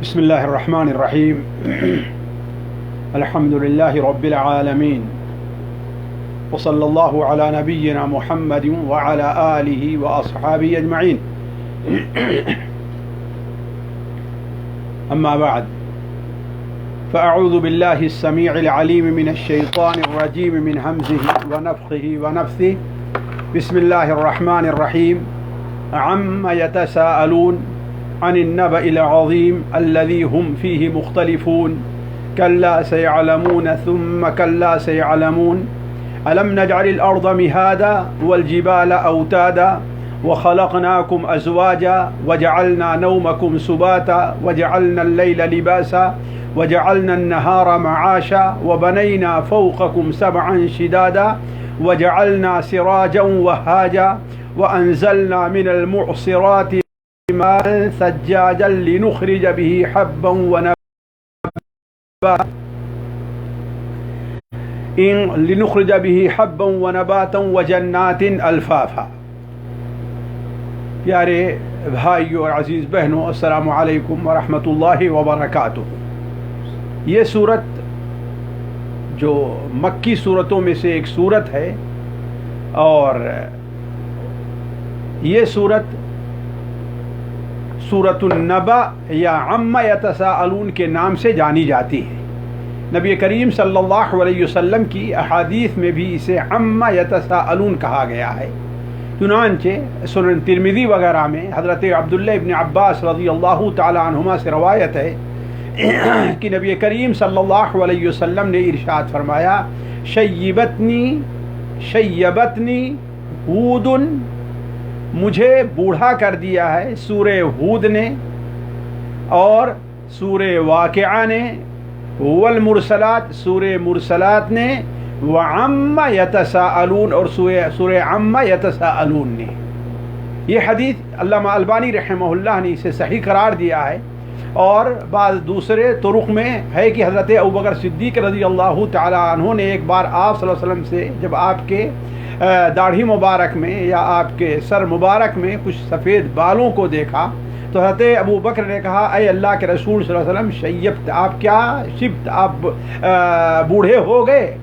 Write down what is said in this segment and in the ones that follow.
بسم الله الرحمن الرحيم الحمد لله رب العالمين وصلى الله على نبينا محمد وعلى آله وأصحابه أجمعين أما بعد فأعوذ بالله السميع العليم من الشيطان الرجيم من همزه ونفخه ونفثه بسم الله الرحمن الرحيم عما يتساءلون عن النبأ العظيم الذي هم فيه مختلفون كلا سيعلمون ثم كلا سيعلمون ألم نجعل الأرض مهادا والجبال أوتادا وخلقناكم أزواجا وجعلنا نومكم سباتا وجعلنا الليل لباسا وجعلنا النهار معاشا وبنينا فوقكم سبعا شدادا وجعلنا سراجا وهاجا وأنزلنا من المعصرات ماء ثجاجا لنخرج به حبا ونباتا وجنات الفافا. پیارے بھائیو اور عزیز بہنوں، السلام علیکم ورحمۃ اللہ وبرکاتہ. یہ صورت جو مکی صورتوں میں سے ایک صورت ہے اور یہ صورت سورۃ النبأ یا عما یتساءلون کے نام سے جانی جاتی ہے. نبی کریم صلی اللہ علیہ وسلم کی احادیث میں بھی اسے عما یتساءلون کہا گیا ہے. چنانچہ سنن ترمذی وغیرہ میں حضرت عبداللہ ابن عباس رضی اللہ تعالی عنہما سے روایت ہے کہ نبی کریم صلی اللہ علیہ وسلم نے ارشاد فرمایا، شیبتنی ہود، مجھے بوڑھا کر دیا ہے سورہ ہود نے اور سورہ واقعہ نے، والمرسلات سورہ مرسلات نے، وعما یتساءلون اور سورہ عما یتساءلون نے. یہ حدیث علامہ البانی رحمہ اللہ نے اسے صحیح قرار دیا ہے. اور بعض دوسرے طرق میں ہے کہ حضرت ابوبکر صدیق رضی اللہ تعالی عنہ نے ایک بار آپ صلی اللہ علیہ وسلم سے جب آپ کے داڑھی مبارک میں یا آپ کے سر مبارک میں کچھ سفید بالوں کو دیکھا تو حضرت ابو بکر نے کہا، اے اللہ کے رسول صلی اللہ علیہ وسلم، شیبت، آپ کیا شبت، آپ بوڑھے ہو گئے؟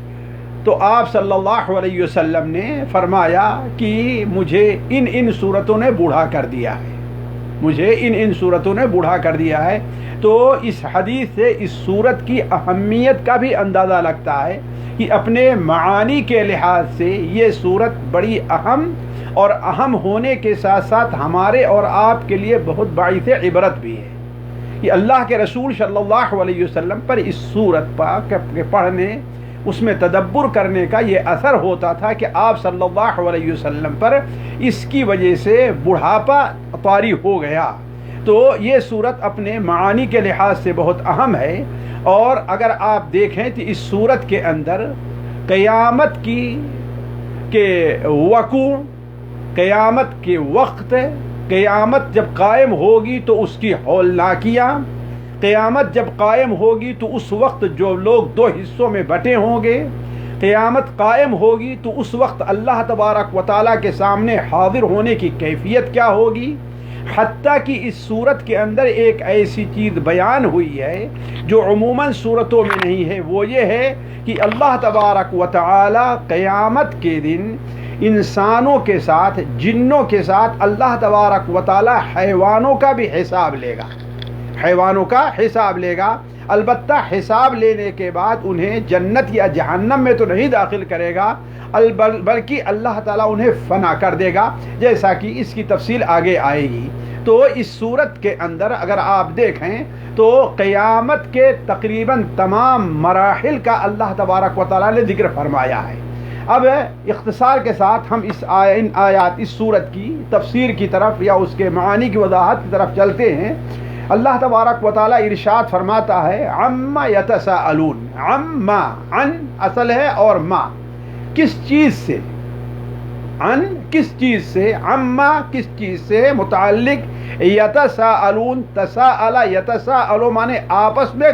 تو آپ صلی اللہ علیہ وسلم نے فرمایا کہ مجھے ان صورتوں نے بوڑھا کر دیا ہے، مجھے ان صورتوں نے بوڑھا کر دیا ہے. تو اس حدیث سے اس صورت کی اہمیت کا بھی اندازہ لگتا ہے کہ اپنے معانی کے لحاظ سے یہ صورت بڑی اہم اور اہم ہونے کے ساتھ ساتھ ہمارے اور آپ کے لیے بہت باعث عبرت بھی ہے. کہ اللہ کے رسول صلی اللہ علیہ وسلم پر اس صورت پاک کے پڑھنے، اس میں تدبر کرنے کا یہ اثر ہوتا تھا کہ آپ صلی اللہ علیہ وسلم پر اس کی وجہ سے بڑھاپا طاری ہو گیا. تو یہ صورت اپنے معانی کے لحاظ سے بہت اہم ہے. اور اگر آپ دیکھیں تو اس صورت کے اندر قیامت کے وقوع، قیامت کے وقت، قیامت جب قائم ہوگی تو اس کی ہولناکیاں، قیامت جب قائم ہوگی تو اس وقت جو لوگ دو حصوں میں بٹے ہوں گے، قیامت قائم ہوگی تو اس وقت اللہ تبارک و تعالیٰ کے سامنے حاضر ہونے کی کیفیت کیا ہوگی. حتیٰ کہ اس صورت کے اندر ایک ایسی چیز بیان ہوئی ہے جو عموماً صورتوں میں نہیں ہے، وہ یہ ہے کہ اللہ تبارک و تعالیٰ قیامت کے دن انسانوں کے ساتھ، جنوں کے ساتھ اللہ تبارک و تعالیٰ حیوانوں کا بھی حساب لے گا، حیوانوں کا حساب لے گا. البتہ حساب لینے کے بعد انہیں جنت یا جہنم میں تو نہیں داخل کرے گا، بلکہ اللہ تعالیٰ انہیں فنا کر دے گا، جیسا کہ اس کی تفصیل آگے آئے گی. تو اس صورت کے اندر اگر آپ دیکھیں تو قیامت کے تقریباً تمام مراحل کا اللہ تبارک و تعالیٰ نے ذکر فرمایا ہے. اب اختصار کے ساتھ ہم ان آیات، اس صورت کی تفسیر کی طرف یا اس کے معانی کی وضاحت کی طرف چلتے ہیں. اللہ تبارک و تعالیٰ ارشاد فرماتا ہے، عما یتساءلون. عما، عن اصل ہے اور ما کس چیز سے، عن کس چیز سے، عما کس چیز سے متعلق، یتساءلون، تساءل یتساءل مانے آپس میں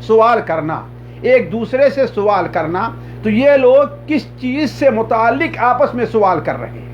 سوال کرنا، ایک دوسرے سے سوال کرنا. تو یہ لوگ کس چیز سے متعلق آپس میں سوال کر رہے ہیں؟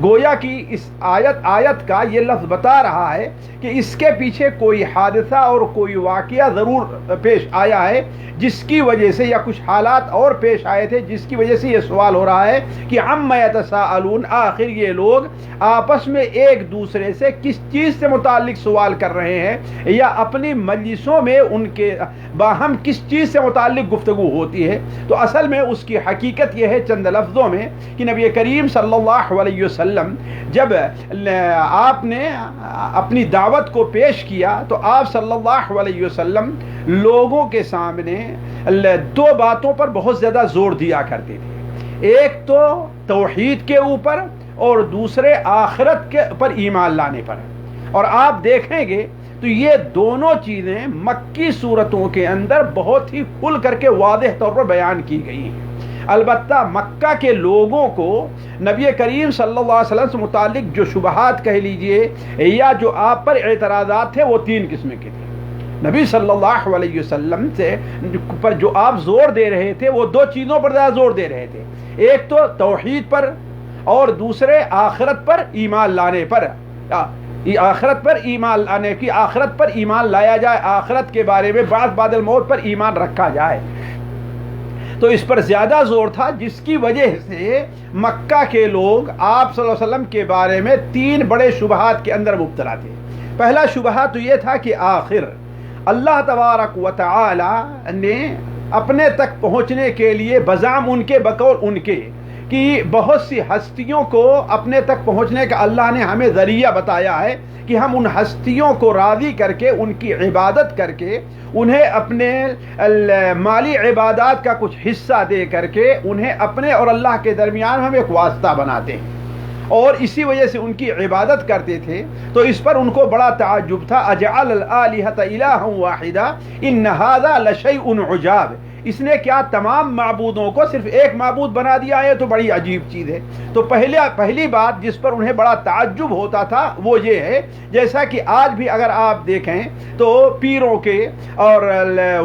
گویا کہ اس آیت کا یہ لفظ بتا رہا ہے کہ اس کے پیچھے کوئی حادثہ اور کوئی واقعہ ضرور پیش آیا ہے جس کی وجہ سے، یا کچھ حالات اور پیش آئے تھے جس کی وجہ سے یہ سوال ہو رہا ہے کہ عما یتساءلون، آخر یہ لوگ آپس میں ایک دوسرے سے کس چیز سے متعلق سوال کر رہے ہیں، یا اپنی مجلسوں میں ان کے باہم کس چیز سے متعلق گفتگو ہوتی ہے۔ تو اصل میں اس کی حقیقت یہ ہے چند لفظوں میں کہ نبی کریم صلی اللہ علیہ وسلم جب آپ نے اپنی دعوت کو پیش کیا تو آپ صلی اللہ علیہ وسلم لوگوں کے سامنے دو باتوں پر بہت زیادہ زور دیا کرتے تھے، ایک تو توحید کے اوپر اور دوسرے آخرت کے پر ایمان لانے پر۔ اور آپ دیکھیں گے تو یہ دونوں چیزیں مکی صورتوں کے اندر بہت ہی کھل کر کے واضح طور پر بیان کی گئی ہیں۔ البتہ مکہ کے لوگوں کو نبی کریم صلی اللہ علیہ وسلم سے متعلق جو شبہات کہہ لیجئے یا جو آپ پر اعتراضات تھے وہ تین قسم کے تھے۔ نبی صلی اللہ علیہ وسلم سے پر جو آپ زور دے رہے تھے وہ دو چیزوں پر زیادہ زور دے رہے تھے، ایک تو توحید پر اور دوسرے آخرت پر ایمان لانے پر، آخرت پر ایمان لانے کی، آخرت پر ایمان لایا جائے، آخرت کے بارے میں بعد الموت پر ایمان رکھا جائے، تو اس پر زیادہ زور تھا، جس کی وجہ سے مکہ کے لوگ آپ صلی اللہ علیہ وسلم کے بارے میں تین بڑے شبہات کے اندر مبتلا تھے۔ پہلا شبہہ تو یہ تھا کہ آخر اللہ تبارک و تعالی نے اپنے تک پہنچنے کے لیے بزعم ان کے بقول ان کے کہ بہت سی ہستیوں کو اپنے تک پہنچنے کا اللہ نے ہمیں ذریعہ بتایا ہے کہ ہم ان ہستیوں کو راضی کر کے ان کی عبادت کر کے انہیں اپنے مالی عبادات کا کچھ حصہ دے کر کے انہیں اپنے اور اللہ کے درمیان ہم ایک واسطہ بناتے ہیں اور اسی وجہ سے ان کی عبادت کرتے تھے۔ تو اس پر ان کو بڑا تعجب تھا، اجعل الآلہۃ الہا واحدا ان ھذا لشیء عجاب، اس نے کیا تمام معبودوں کو صرف ایک معبود بنا دیا ہے؟ تو بڑی عجیب چیز ہے۔ تو پہلی بات جس پر انہیں بڑا تعجب ہوتا تھا وہ یہ ہے، جیسا کہ آج بھی اگر آپ دیکھیں تو پیروں کے اور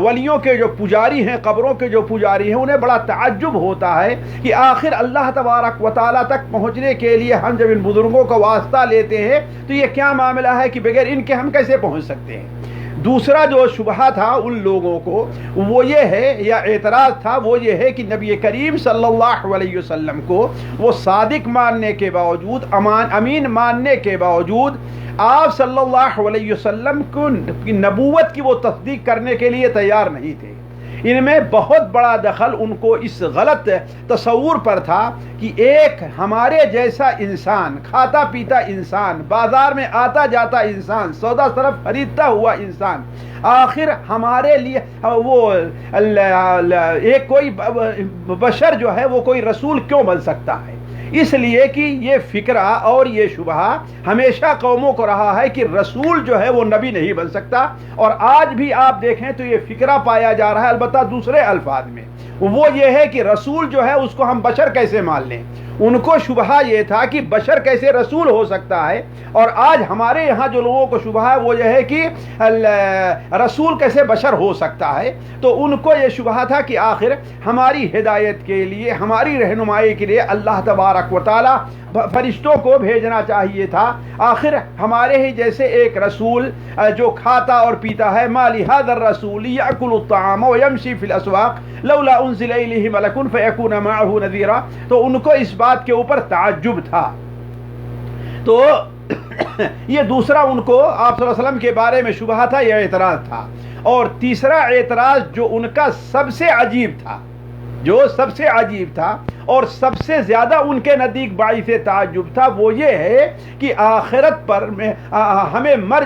ولیوں کے جو پجاری ہیں، قبروں کے جو پجاری ہیں، انہیں بڑا تعجب ہوتا ہے کہ آخر اللہ تبارک و تعالیٰ تک پہنچنے کے لیے ہم جب ان بزرگوں کا واسطہ لیتے ہیں تو یہ کیا معاملہ ہے کہ بغیر ان کے ہم کیسے پہنچ سکتے ہیں۔ دوسرا جو شبہہ تھا ان لوگوں کو وہ یہ ہے، یا اعتراض تھا وہ یہ ہے کہ نبی کریم صلی اللہ علیہ وسلم کو وہ صادق ماننے کے باوجود، امین ماننے کے باوجود آپ صلی اللہ علیہ وسلم کو نبوت کی وہ تصدیق کرنے کے لیے تیار نہیں تھے۔ ان میں بہت بڑا دخل ان کو اس غلط تصور پر تھا کہ ایک ہمارے جیسا انسان، کھاتا پیتا انسان، بازار میں آتا جاتا انسان، سودا صرف خریدتا ہوا انسان، آخر ہمارے لیے وہ ایک کوئی بشر جو ہے وہ کوئی رسول کیوں بن سکتا ہے؟ اس لیے کہ یہ فکرہ اور یہ شبہہ ہمیشہ قوموں کو رہا ہے کہ رسول جو ہے وہ نبی نہیں بن سکتا، اور آج بھی آپ دیکھیں تو یہ فکرہ پایا جا رہا ہے، البتہ دوسرے الفاظ میں۔ وہ یہ ہے کہ رسول جو ہے اس کو ہم بشر کیسے مان لیں؟ ان کو شبہہ یہ تھا کہ بشر کیسے رسول ہو سکتا ہے، اور آج ہمارے یہاں جو لوگوں کو شبہہ ہے وہ یہ ہے کہ رسول کیسے بشر ہو سکتا ہے۔ تو ان کو یہ شبہہ تھا کہ آخر ہماری ہدایت کے لیے، ہماری رہنمائی کے لیے اللہ تبارک و تعالی فرشتوں کو بھیجنا چاہیے تھا، آخر ہمارے ہی جیسے ایک رسول جو کھاتا اور پیتا ہے، ما لهذا الرسول یاکل الطعام ویمشی فی الاسواق لولا انزل الیہ ملک فیکون معه نذیرا۔ تو ان کو اس بات کے اوپر تعجب تھا۔ تو یہ دوسرا ان کو آپ صلی اللہ علیہ وسلم کے بارے میں شبہہ تھا، یہ اعتراض تھا۔ اور تیسرا اعتراض جو ان کا سب سے عجیب تھا، جو سب سے عجیب تھا اور سب سے زیادہ ان کے نزدیک باعث تعجب تھا، وہ یہ ہے کہ آخرت پر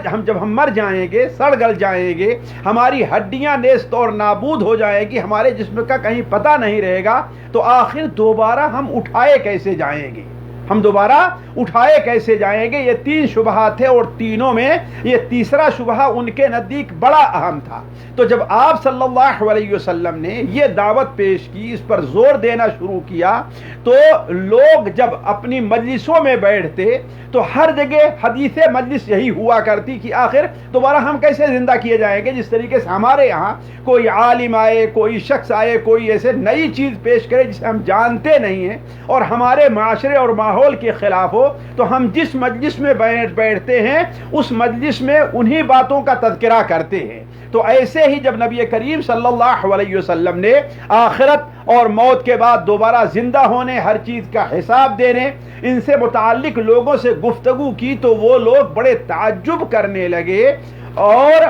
ہم جب ہم مر جائیں گے، سڑ گل جائیں گے، ہماری ہڈیاں نیست اور نابود ہو جائیں گی، ہمارے جسم کا کہیں پتہ نہیں رہے گا، تو آخر دوبارہ ہم اٹھائے کیسے جائیں گے؟ ہم دوبارہ اٹھائے کیسے جائیں گے؟ یہ تین شبہات تھے، اور تینوں میں یہ تیسرا شبہہ ان کے نزدیک بڑا اہم تھا۔ تو جب آپ صلی اللہ علیہ وسلم نے یہ دعوت پیش کی، اس پر زور دینا شروع کیا، تو لوگ جب اپنی مجلسوں میں بیٹھتے تو ہر جگہ حدیث مجلس یہی ہوا کرتی کہ آخر دوبارہ ہم کیسے زندہ کیے جائیں گے؟ جس طریقے سے ہمارے یہاں کوئی عالم آئے، کوئی شخص آئے، کوئی ایسے نئی چیز پیش کرے جسے ہم جانتے نہیں ہیں اور ہمارے معاشرے اور ماحول ماحول کے خلاف ہو تو ہم جس مجلس میں بیٹھتے ہیں اس مجلس میں انہی باتوں کا تذکرہ کرتے ہیں. تو ایسے ہی جب نبی کریم صلی اللہ علیہ وسلم نے آخرت اور موت کے بعد دوبارہ زندہ ہونے، ہر چیز کا حساب دینے، ان سے متعلق لوگوں سے گفتگو کی تو وہ لوگ بڑے تعجب کرنے لگے، اور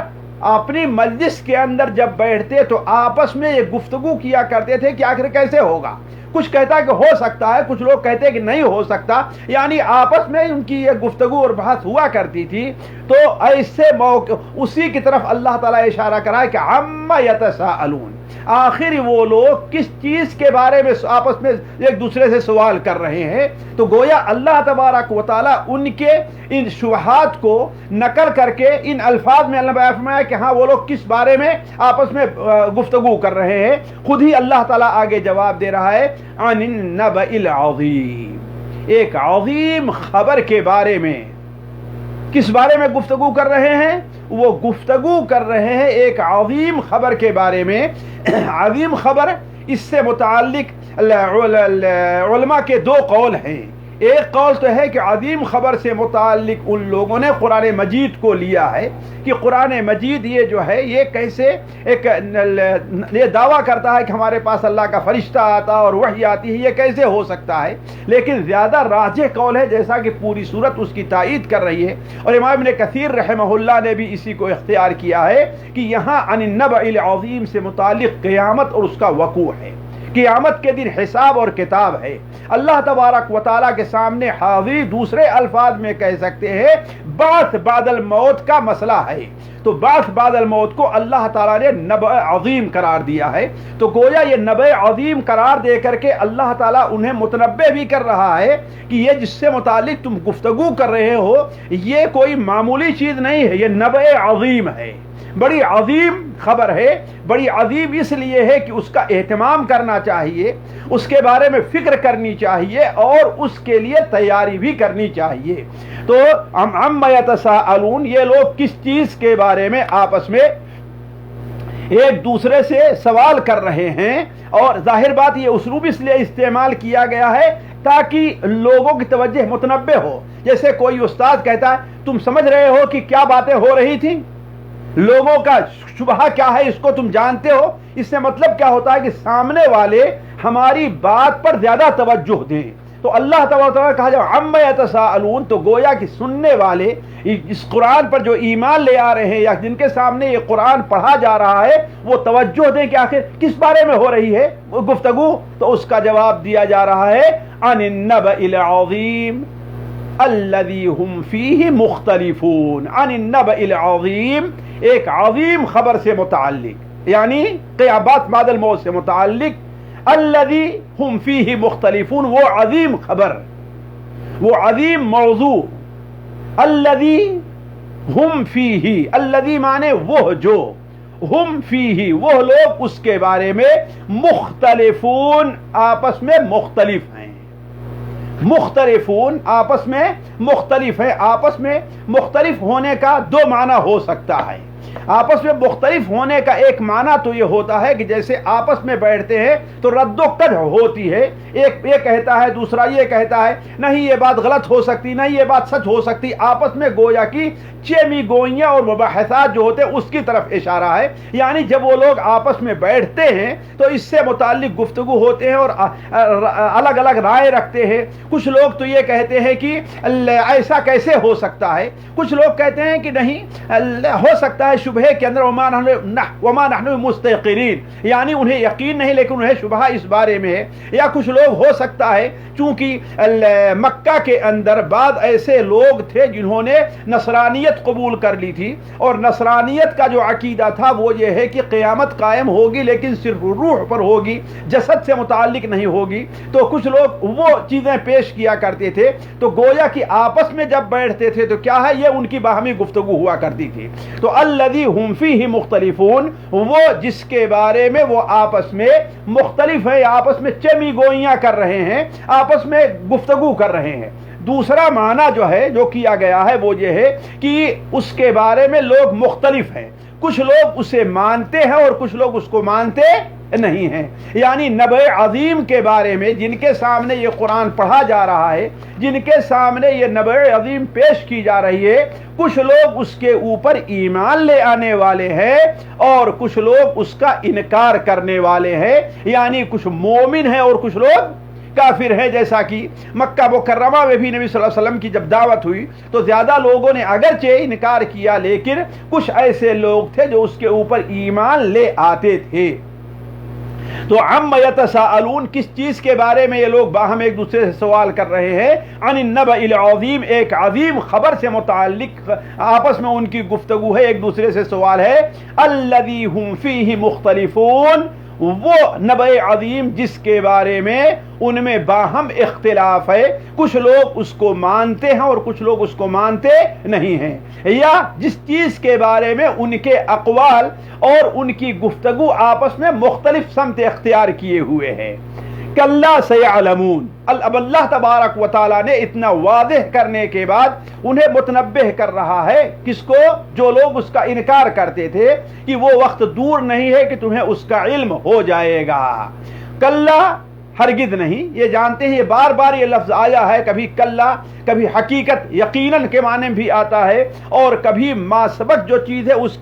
اپنی مجلس کے اندر جب بیٹھتے تو آپس میں یہ گفتگو کیا کرتے تھے کہ آخر کیسے ہوگا. کچھ کہتا ہے کہ ہو سکتا ہے، کچھ لوگ کہتے ہیں کہ نہیں ہو سکتا، یعنی آپس میں ان کی یہ گفتگو اور بحث ہوا کرتی تھی. تو ایسے موقع اسی کی طرف اللہ تعالیٰ اشارہ کرا ہے کہ عما یتساءلون، آخر وہ لوگ کس چیز کے بارے میں آپس میں ایک دوسرے سے سوال کر رہے ہیں. تو گویا اللہ تبارک و تعالیٰ ان کے ان شبہات کو نقل کر کے ان الفاظ میں اللہ بیان فرمایا کہ ہاں وہ لوگ کس بارے میں آپس میں گفتگو کر رہے ہیں. خود ہی اللہ تعالیٰ آگے جواب دے رہا ہے عن النبأ العظیم، ایک عظیم خبر کے بارے میں. کس بارے میں گفتگو کر رہے ہیں؟ وہ گفتگو کر رہے ہیں ایک عظیم خبر کے بارے میں. عظیم خبر، اس سے متعلق علماء کے دو قول ہیں. ایک قول تو ہے کہ عظیم خبر سے متعلق ان لوگوں نے قرآن مجید کو لیا ہے کہ قرآن مجید یہ جو ہے یہ کیسے ایک یہ دعویٰ کرتا ہے کہ ہمارے پاس اللہ کا فرشتہ آتا اور وحی آتی ہے، یہ کیسے ہو سکتا ہے. لیکن زیادہ راجح قول ہے، جیسا کہ پوری صورت اس کی تائید کر رہی ہے، اور امام ابن کثیر رحمہ اللہ نے بھی اسی کو اختیار کیا ہے کہ یہاں عن النبأ العظیم سے متعلق قیامت اور اس کا وقوع ہے. قیامت کے دن حساب اور کتاب ہے. اللہ تبارک و تعالیٰ کے سامنے حاضری، دوسرے الفاظ میں کہہ سکتے ہیں بعث بعد الموت کا مسئلہ ہے. تو بعث بعد الموت کو اللہ تعالیٰ نے نبأ عظیم قرار دیا ہے. تو گویا یہ نبأ عظیم قرار دے کر کے اللہ تعالیٰ انہیں متنبع بھی کر رہا ہے کہ یہ جس سے متعلق تم گفتگو کر رہے ہو یہ کوئی معمولی چیز نہیں ہے، یہ نبأ عظیم ہے، بڑی عظیم خبر ہے. بڑی عظیم اس لیے ہے کہ اس کا اہتمام کرنا چاہیے، اس کے بارے میں فکر کرنی چاہیے اور اس کے لیے تیاری بھی کرنی چاہیے. تو عما یتساءلون، یہ لوگ کس چیز کے بارے میں آپس میں ایک دوسرے سے سوال کر رہے ہیں. اور ظاہر بات یہ اسلوب اس لیے استعمال کیا گیا ہے تاکہ لوگوں کی توجہ متنبع ہو. جیسے کوئی استاد کہتا ہے تم سمجھ رہے ہو کہ کیا باتیں ہو رہی تھیں، لوگوں کا شبہ کیا ہے اس کو تم جانتے ہو. اس سے مطلب کیا ہوتا ہے کہ سامنے والے ہماری بات پر زیادہ توجہ دیں. تو اللہ تبارک و تعالیٰ کہا جب عما یتساءلون، تو گویا کہ سننے والے اس قرآن پر جو ایمان لے آ رہے ہیں یا جن کے سامنے یہ قرآن پڑھا جا رہا ہے وہ توجہ دیں کہ آخر کس بارے میں ہو رہی ہے گفتگو. تو اس کا جواب دیا جا رہا ہے عن النبأ العظیم الذی ہم فیہ مختلفون. عن النبأ العظیم، ایک عظیم خبر سے متعلق، یعنی قیامت بعد الموت سے متعلق. الذی ہم فیہ مختلفون، وہ عظیم خبر، وہ عظیم موضوع. الذی ہم فیہ، الذی مانے وہ جو، ہم فیہ وہ لوگ اس کے بارے میں مختلفون آپس میں مختلف ہیں. مختلفون آپس میں مختلف ہے. آپس میں مختلف ہونے کا دو معنی ہو سکتا ہے. آپس میں مختلف ہونے کا ایک معنی تو یہ ہوتا ہے کہ جیسے آپس میں بیٹھتے ہیں تو رد و قدح ہوتی ہے، ایک یہ کہتا ہے دوسرا یہ کہتا ہے نہیں یہ بات غلط ہو سکتی، نہیں یہ بات سچ ہو سکتی. آپس میں گویا کی چیمی گوئیاں اور مباحثات جو ہوتے ہیں اس کی طرف اشارہ ہے. یعنی جب وہ لوگ آپس میں بیٹھتے ہیں تو اس سے متعلق گفتگو ہوتے ہیں اور الگ الگ رائے رکھتے ہیں. کچھ لوگ تو یہ کہتے ہیں کہ ایسا کیسے ہو سکتا ہے، کچھ لوگ کہتے ہیں کہ نہیں ہو سکتا ہے شبہ کے اندر وما نحن مستيقنين، یعنی انہیں یقین نہیں لیکن انہیں شبہ اس بارے میں ہے. یا کچھ لوگ ہو سکتا ہے چونکہ مکہ کے اندر بعض ایسے لوگ تھے جنہوں نے نصرانیت قبول کر لی تھی، اور نصرانیت کا جو عقیدہ تھا وہ یہ ہے کہ قیامت قائم ہوگی لیکن صرف روح پر ہوگی، جسد سے متعلق نہیں ہوگی. تو کچھ لوگ وہ چیزیں پیش کیا کرتے تھے. تو گویا کہ آپس میں جب بیٹھتے تھے تو کیا ہے یہ ان کی باہمی گفتگو ہوا کرتی تھی. تو الذی ہم فیہ مختلفون، وہ جس کے بارے میں وہ آپس میں مختلف ہے، آپس میں چمی گوئیاں کر رہے ہیں، آپس میں گفتگو کر رہے ہیں. دوسرا معنی جو ہے جو کیا گیا ہے وہ یہ ہے کہ اس کے بارے میں لوگ مختلف ہیں، کچھ لوگ اسے مانتے ہیں اور کچھ لوگ اس کو مانتے نہیں ہیں. یعنی نبی عظیم کے بارے میں جن کے سامنے یہ قرآن پڑھا جا رہا ہے، جن کے سامنے یہ نبی عظیم پیش کی جا رہی ہے، کچھ لوگ اس کے اوپر ایمان لے آنے والے ہیں اور کچھ لوگ اس کا انکار کرنے والے ہیں. یعنی کچھ مومن ہیں اور کچھ لوگ کافر ہے. جیسا کہ مکہ مکرمہ میں بھی نبی صلی اللہ علیہ وسلم کی جب دعوت ہوئی تو زیادہ لوگوں نے اگرچہ انکار کیا، لیکن کچھ ایسے لوگ تھے جو اس کے اوپر ایمان لے آتے تھے. تو عم یتساءلون، کس چیز کے بارے میں یہ لوگ باہم ایک دوسرے سے سوال کر رہے ہیں؟ عن النبأ العظیم، ایک عظیم خبر سے متعلق آپس میں ان کی گفتگو ہے، ایک دوسرے سے سوال ہے. الذی هم فیہ مختلفون، وہ نبأ عظیم جس کے بارے میں ان میں باہم اختلاف ہے، کچھ لوگ اس کو مانتے ہیں اور کچھ لوگ اس کو مانتے نہیں ہیں. یا جس چیز کے بارے میں ان کے اقوال اور ان کی گفتگو آپس میں مختلف سمت اختیار کیے ہوئے ہیں. کلا سیعلمون، اب اللہ تبارک و تعالیٰ نے اتنا واضح کرنے کے بعد انہیں متنبہ کر رہا ہے، کس کو؟ جو لوگ اس کا انکار کرتے تھے، کہ وہ وقت دور نہیں ہے کہ تمہیں اس کا علم ہو جائے گا. کلا، ہرگز نہیں. یہ جانتے ہیں، یہ بار بار یہ لفظ آیا ہے، کبھی کلا، کبھی حقیقت یقیناً کے معنی میں بھی آتا ہے، اور کبھی ما سبق جو چیز ہے اس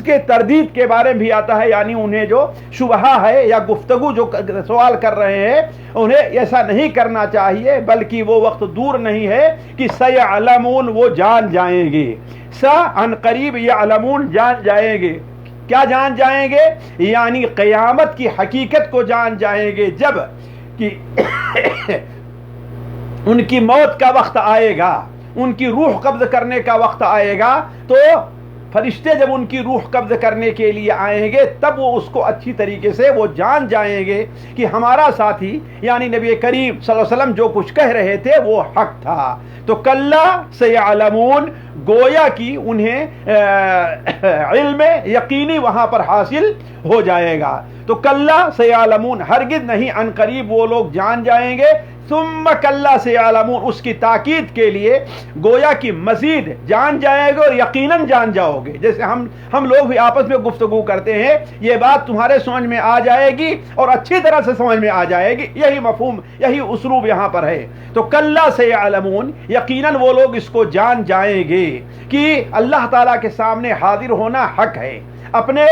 کے تردید کے بارے میں بھی آتا ہے. یعنی انہیں جو شبہہ ہے یا گفتگو جو سوال کر رہے ہیں انہیں ایسا نہیں کرنا چاہیے، بلکہ وہ وقت دور نہیں ہے کہ سیعلمون، وہ جان جائیں گے. ان قریب یعلمون، جان جائیں گے. کیا جان جائیں گے؟ یعنی قیامت کی حقیقت کو جان جائیں گے. جب کہ ان کی موت کا وقت آئے گا، ان کی روح قبض کرنے کا وقت آئے گا، تو فرشتے جب ان کی روح قبض کرنے کے لیے آئیں گے تب وہ اس کو اچھی طریقے سے وہ جان جائیں گے کہ ہمارا ساتھی یعنی نبی کریم صلی اللہ علیہ وسلم جو کچھ کہہ رہے تھے وہ حق تھا. تو کلا سیعلمون، گویا کہ انہیں علم یقینی وہاں پر حاصل ہو جائے گا. تو کلا سیعلمون، ہرگز نہیں، ان قریب وہ لوگ جان جائیں گے. ثم کلا سیعلمون، اس کی تاکید کے لیے گویا کہ مزید جان جائے گے اور یقیناً جان جاؤ گے. جیسے ہم لوگ بھی آپس میں گفتگو کرتے ہیں، یہ بات تمہارے سمجھ میں آ جائے گی اور اچھی طرح سے سمجھ میں آ جائے گی. یہی مفہوم، یہی اسلوب یہاں پر ہے. تو کلا سیعلمون، یقیناً وہ لوگ اس کو جان جائیں گے کہ اللہ تعالیٰ کے سامنے حاضر ہونا حق ہے، اپنے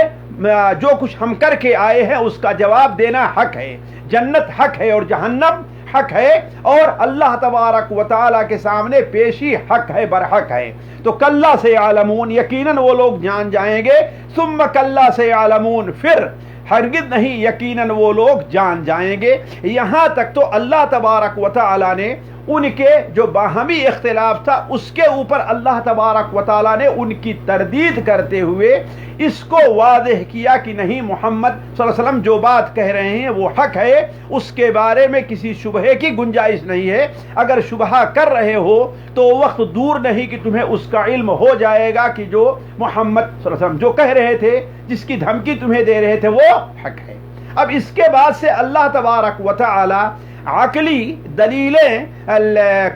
جو کچھ ہم کر کے آئے ہیں اس کا جواب دینا حق ہے، جنت حق ہے اور جہنم حق ہے، اور اللہ تبارک و تعالیٰ کے سامنے پیشی حق ہے، برحق ہے. تو کلا سیعلمون، یقیناً وہ لوگ جان جائیں گے. ثم کلا سیعلمون، پھر ہرگز نہیں، یقیناً وہ لوگ جان جائیں گے. یہاں تک تو اللہ تبارک و تعالیٰ نے ان کے جو باہمی اختلاف تھا اس کے اوپر اللہ تبارک و تعالیٰ نے ان کی تردید کرتے ہوئے اس کو واضح کیا کہ نہیں، محمد صلی اللہ علیہ وسلم جو بات کہہ رہے ہیں وہ حق ہے، اس کے بارے میں کسی شبہے کی گنجائش نہیں ہے. اگر شبہہ کر رہے ہو تو وقت دور نہیں کہ تمہیں اس کا علم ہو جائے گا کہ جو محمد صلی اللہ علیہ وسلم جو کہہ رہے تھے، جس کی دھمکی تمہیں دے رہے تھے، وہ حق ہے. اب اس کے بعد سے اللہ تبارک و تعالی عقلی دلیلیں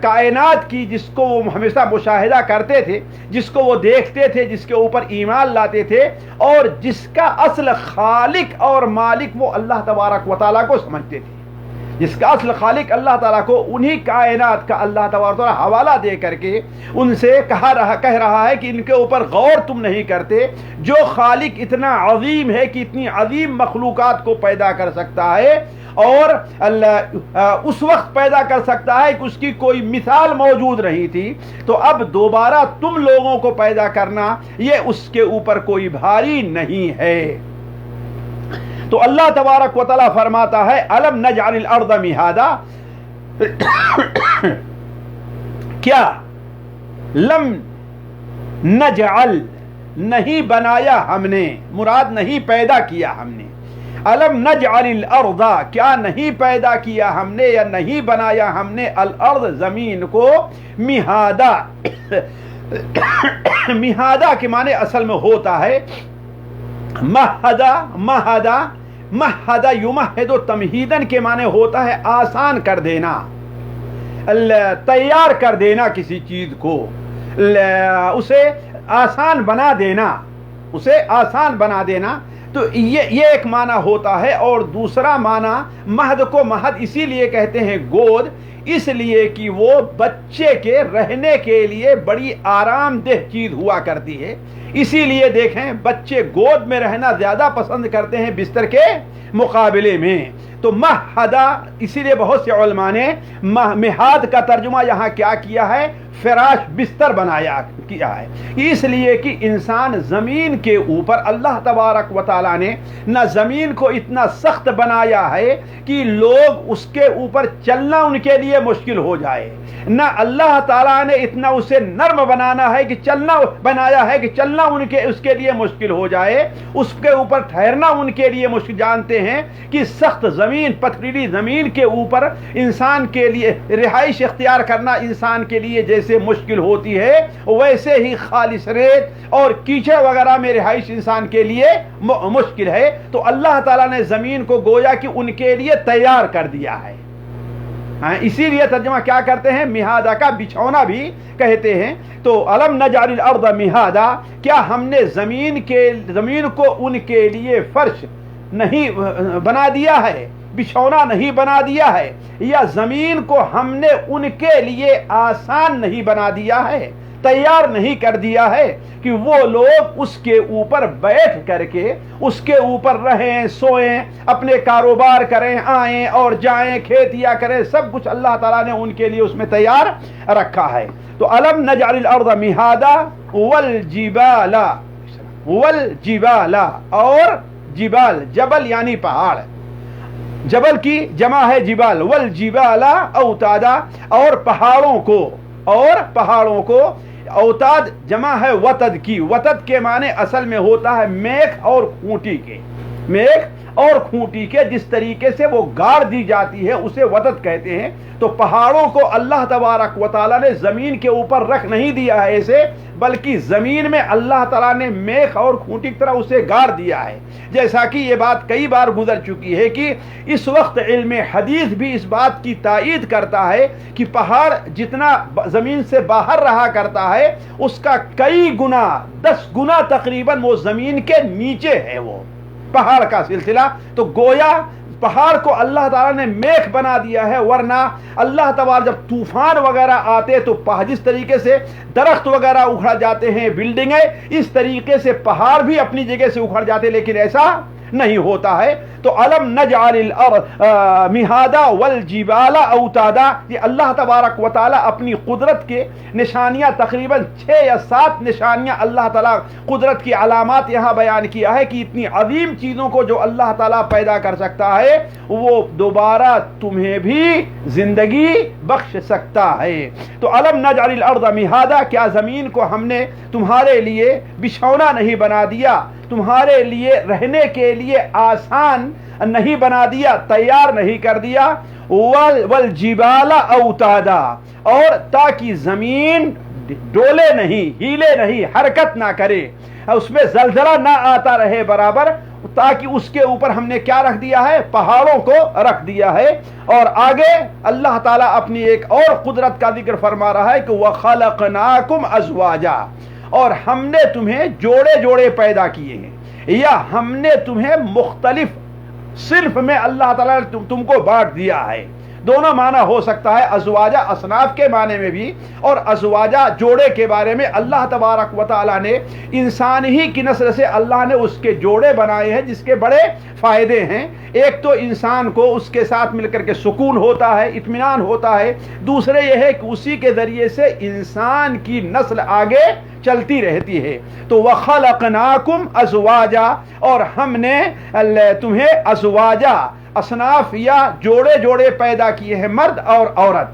کائنات کی، جس کو وہ ہمیشہ مشاہدہ کرتے تھے، جس کو وہ دیکھتے تھے، جس کے اوپر ایمان لاتے تھے، اور جس کا اصل خالق اور مالک وہ اللہ تبارک و تعالیٰ کو سمجھتے تھے، جس کا اصل خالق اللہ تعالیٰ کو، انہی کائنات کا اللہ تبارک و تعالیٰ حوالہ دے کر کے ان سے کہہ رہا ہے کہ ان کے اوپر غور تم نہیں کرتے. جو خالق اتنا عظیم ہے کہ اتنی عظیم مخلوقات کو پیدا کر سکتا ہے اور اس وقت پیدا کر سکتا ہے کہ اس کی کوئی مثال موجود نہیں تھی، تو اب دوبارہ تم لوگوں کو پیدا کرنا یہ اس کے اوپر کوئی بھاری نہیں ہے. تو اللہ تبارک و تعالیٰ فرماتا ہے الم نجعل الارض مہادا، کیا لم نجعل نہیں بنایا ہم نے، مراد نہیں پیدا کیا ہم نے. الم نجعل الارض، کیا نہیں پیدا کیا ہم نے یا نہیں بنایا ہم نے، الارض زمین کو، مہادا. مہادا کے معنی اصل میں ہوتا ہے مہدا. مہدا یمہد تمہیدن کے معنی ہوتا ہے آسان کر دینا. تیار کر دینا کسی چیز کو، اسے آسان بنا دینا، اسے آسان بنا دینا، تو یہ ایک معنی ہوتا ہے۔ اور دوسرا معنی مہد کو مہد اسی لیے کہتے ہیں گود، اس لیے کہ وہ بچے کے رہنے کے لیے بڑی آرام دہ چیز ہوا کرتی ہے، اسی لیے دیکھیں بچے گود میں رہنا زیادہ پسند کرتے ہیں بستر کے مقابلے میں۔ تو مہدا، اسی لیے بہت سے علماء نے مہاد کا ترجمہ یہاں کیا کیا ہے، فراش، بستر بنایا کیا ہے، اس لیے کہ انسان زمین کے اوپر اللہ تبارک و تعالیٰ نے نہ زمین کو اتنا سخت بنایا ہے کہ لوگ اس کے اوپر چلنا ان کے لیے مشکل ہو جائے، نہ اللہ تعالیٰ نے اتنا اسے نرم بنانا ہے کہ بنایا ہے کہ چلنا اس کے لیے مشکل ہو جائے، اس کے اوپر ٹھہرنا ان کے لیے مشکل۔ جانتے ہیں کہ سخت زمین، پتھریلی زمین کے اوپر انسان کے لیے رہائش اختیار کرنا انسان کے لیے جیسے مشکل ہوتی ہے، ویسے ہی خالص ریت اور کیچڑ وغیرہ میں رہائش انسان کے لیے مشکل ہے۔ تو اللہ تعالیٰ نے زمین کو گویا کہ ان کے لیے تیار کر دیا ہے، اسی لیے ترجمہ کیا کرتے ہیں، مہادہ کا بچھونا بھی کہتے ہیں۔ تو الم نجعل الارض مہادا، کیا ہم نے زمین کو ان کے لیے فرش نہیں بنا دیا ہے، بچھونا نہیں بنا دیا ہے، یا زمین کو ہم نے ان کے لیے آسان نہیں بنا دیا ہے، تیار نہیں کر دیا ہے کہ وہ لوگ اس کے اوپر بیٹھ کر کے اس کے اوپر رہیں، سوئیں، اپنے کاروبار کریں، آئیں اور جائیں، کھیتیا کریں، سب کچھ اللہ تعالیٰ نے ان کے لیے اس میں تیار رکھا ہے۔ تو الم نجعل الارض مہادا والجبال، اور جبال، جبل یعنی پہاڑ، جبل کی جمع ہے جبال، والجبال اوتادا، اور پہاڑوں کو اوتاد جمع ہے وتد کی، وتد کے معنی اصل میں ہوتا ہے میخ اور کھوٹی کے، جس طریقے سے وہ گاڑ دی جاتی ہے اسے وتد کہتے ہیں۔ تو پہاڑوں کو اللہ تبارک و تعالیٰ نے زمین کے اوپر رکھ نہیں دیا ہے ایسے، بلکہ زمین میں اللہ تعالیٰ نے میخ اور کھوٹی کی طرح اسے گاڑ دیا ہے۔ جیسا کہ یہ بات کئی بار گزر چکی ہے کہ اس وقت علم حدیث بھی اس بات کی تائید کرتا ہے کہ پہاڑ جتنا زمین سے باہر رہا کرتا ہے اس کا کئی گنا، 10 گنا تقریباً وہ زمین کے نیچے ہے وہ پہاڑ کا سلسلہ۔ تو گویا پہاڑ کو اللہ تعالیٰ نے میخ بنا دیا ہے، ورنہ اللہ تعالیٰ جب طوفان وغیرہ آتے تو جس طریقے سے درخت وغیرہ اکھڑ جاتے ہیں، بلڈنگیں، اس طریقے سے پہاڑ بھی اپنی جگہ سے اکھڑ جاتے، لیکن ایسا نہیں ہوتا ہے۔ تو الم نجعل الارض مہادا والجبال اوتادا، یہ اللہ تبارک و تعالیٰ اپنی قدرت کے نشانیاں، تقریباً 6 یا 7 نشانیاں اللہ تعالیٰ قدرت کی علامات یہاں بیان کیا ہے کہ اتنی عظیم چیزوں کو جو اللہ تعالیٰ پیدا کر سکتا ہے وہ دوبارہ تمہیں بھی زندگی بخش سکتا ہے۔ تو الم نجعل الارض مہادا، کیا زمین کو ہم نے تمہارے لیے بچھونا نہیں بنا دیا، تمہارے لیے رہنے کے لیے آسان نہیں بنا دیا، تیار نہیں کر دیا، والجبال اوتادا، اور تاکہ زمین ڈولے نہیں، ہیلے نہیں، حرکت نہ کرے، اس میں زلزلہ نہ آتا رہے برابر، تاکہ اس کے اوپر ہم نے کیا رکھ دیا ہے، پہاڑوں کو رکھ دیا ہے۔ اور آگے اللہ تعالیٰ اپنی ایک اور قدرت کا ذکر فرما رہا ہے کہ وَخَلَقْنَاكُمْ أَزْوَاجًا، اور ہم نے تمہیں جوڑے جوڑے پیدا کیے ہیں، یا ہم نے تمہیں مختلف صنف میں اللہ تعالیٰ نے تم کو بانٹ دیا ہے۔ دونوں معنی ہو سکتا ہے، ازواجہ اصناف کے معنی میں بھی، اور ازواجہ جوڑے کے بارے میں اللہ تبارک و تعالیٰ نے انسان ہی کی نسل سے اللہ نے اس کے جوڑے بنائے ہیں جس کے بڑے فائدے ہیں۔ ایک تو انسان کو اس کے ساتھ مل کر کے سکون ہوتا ہے، اطمینان ہوتا ہے، دوسرے یہ ہے کہ اسی کے ذریعے سے انسان کی نسل آگے چلتی رہتی ہے۔ تو وَخَلَقْنَاكُمْ أَزْوَاجًا، اور ہم نے تمہیں ازواجہ، اصناف یا جوڑے جوڑے پیدا کیے ہیں، مرد اور عورت۔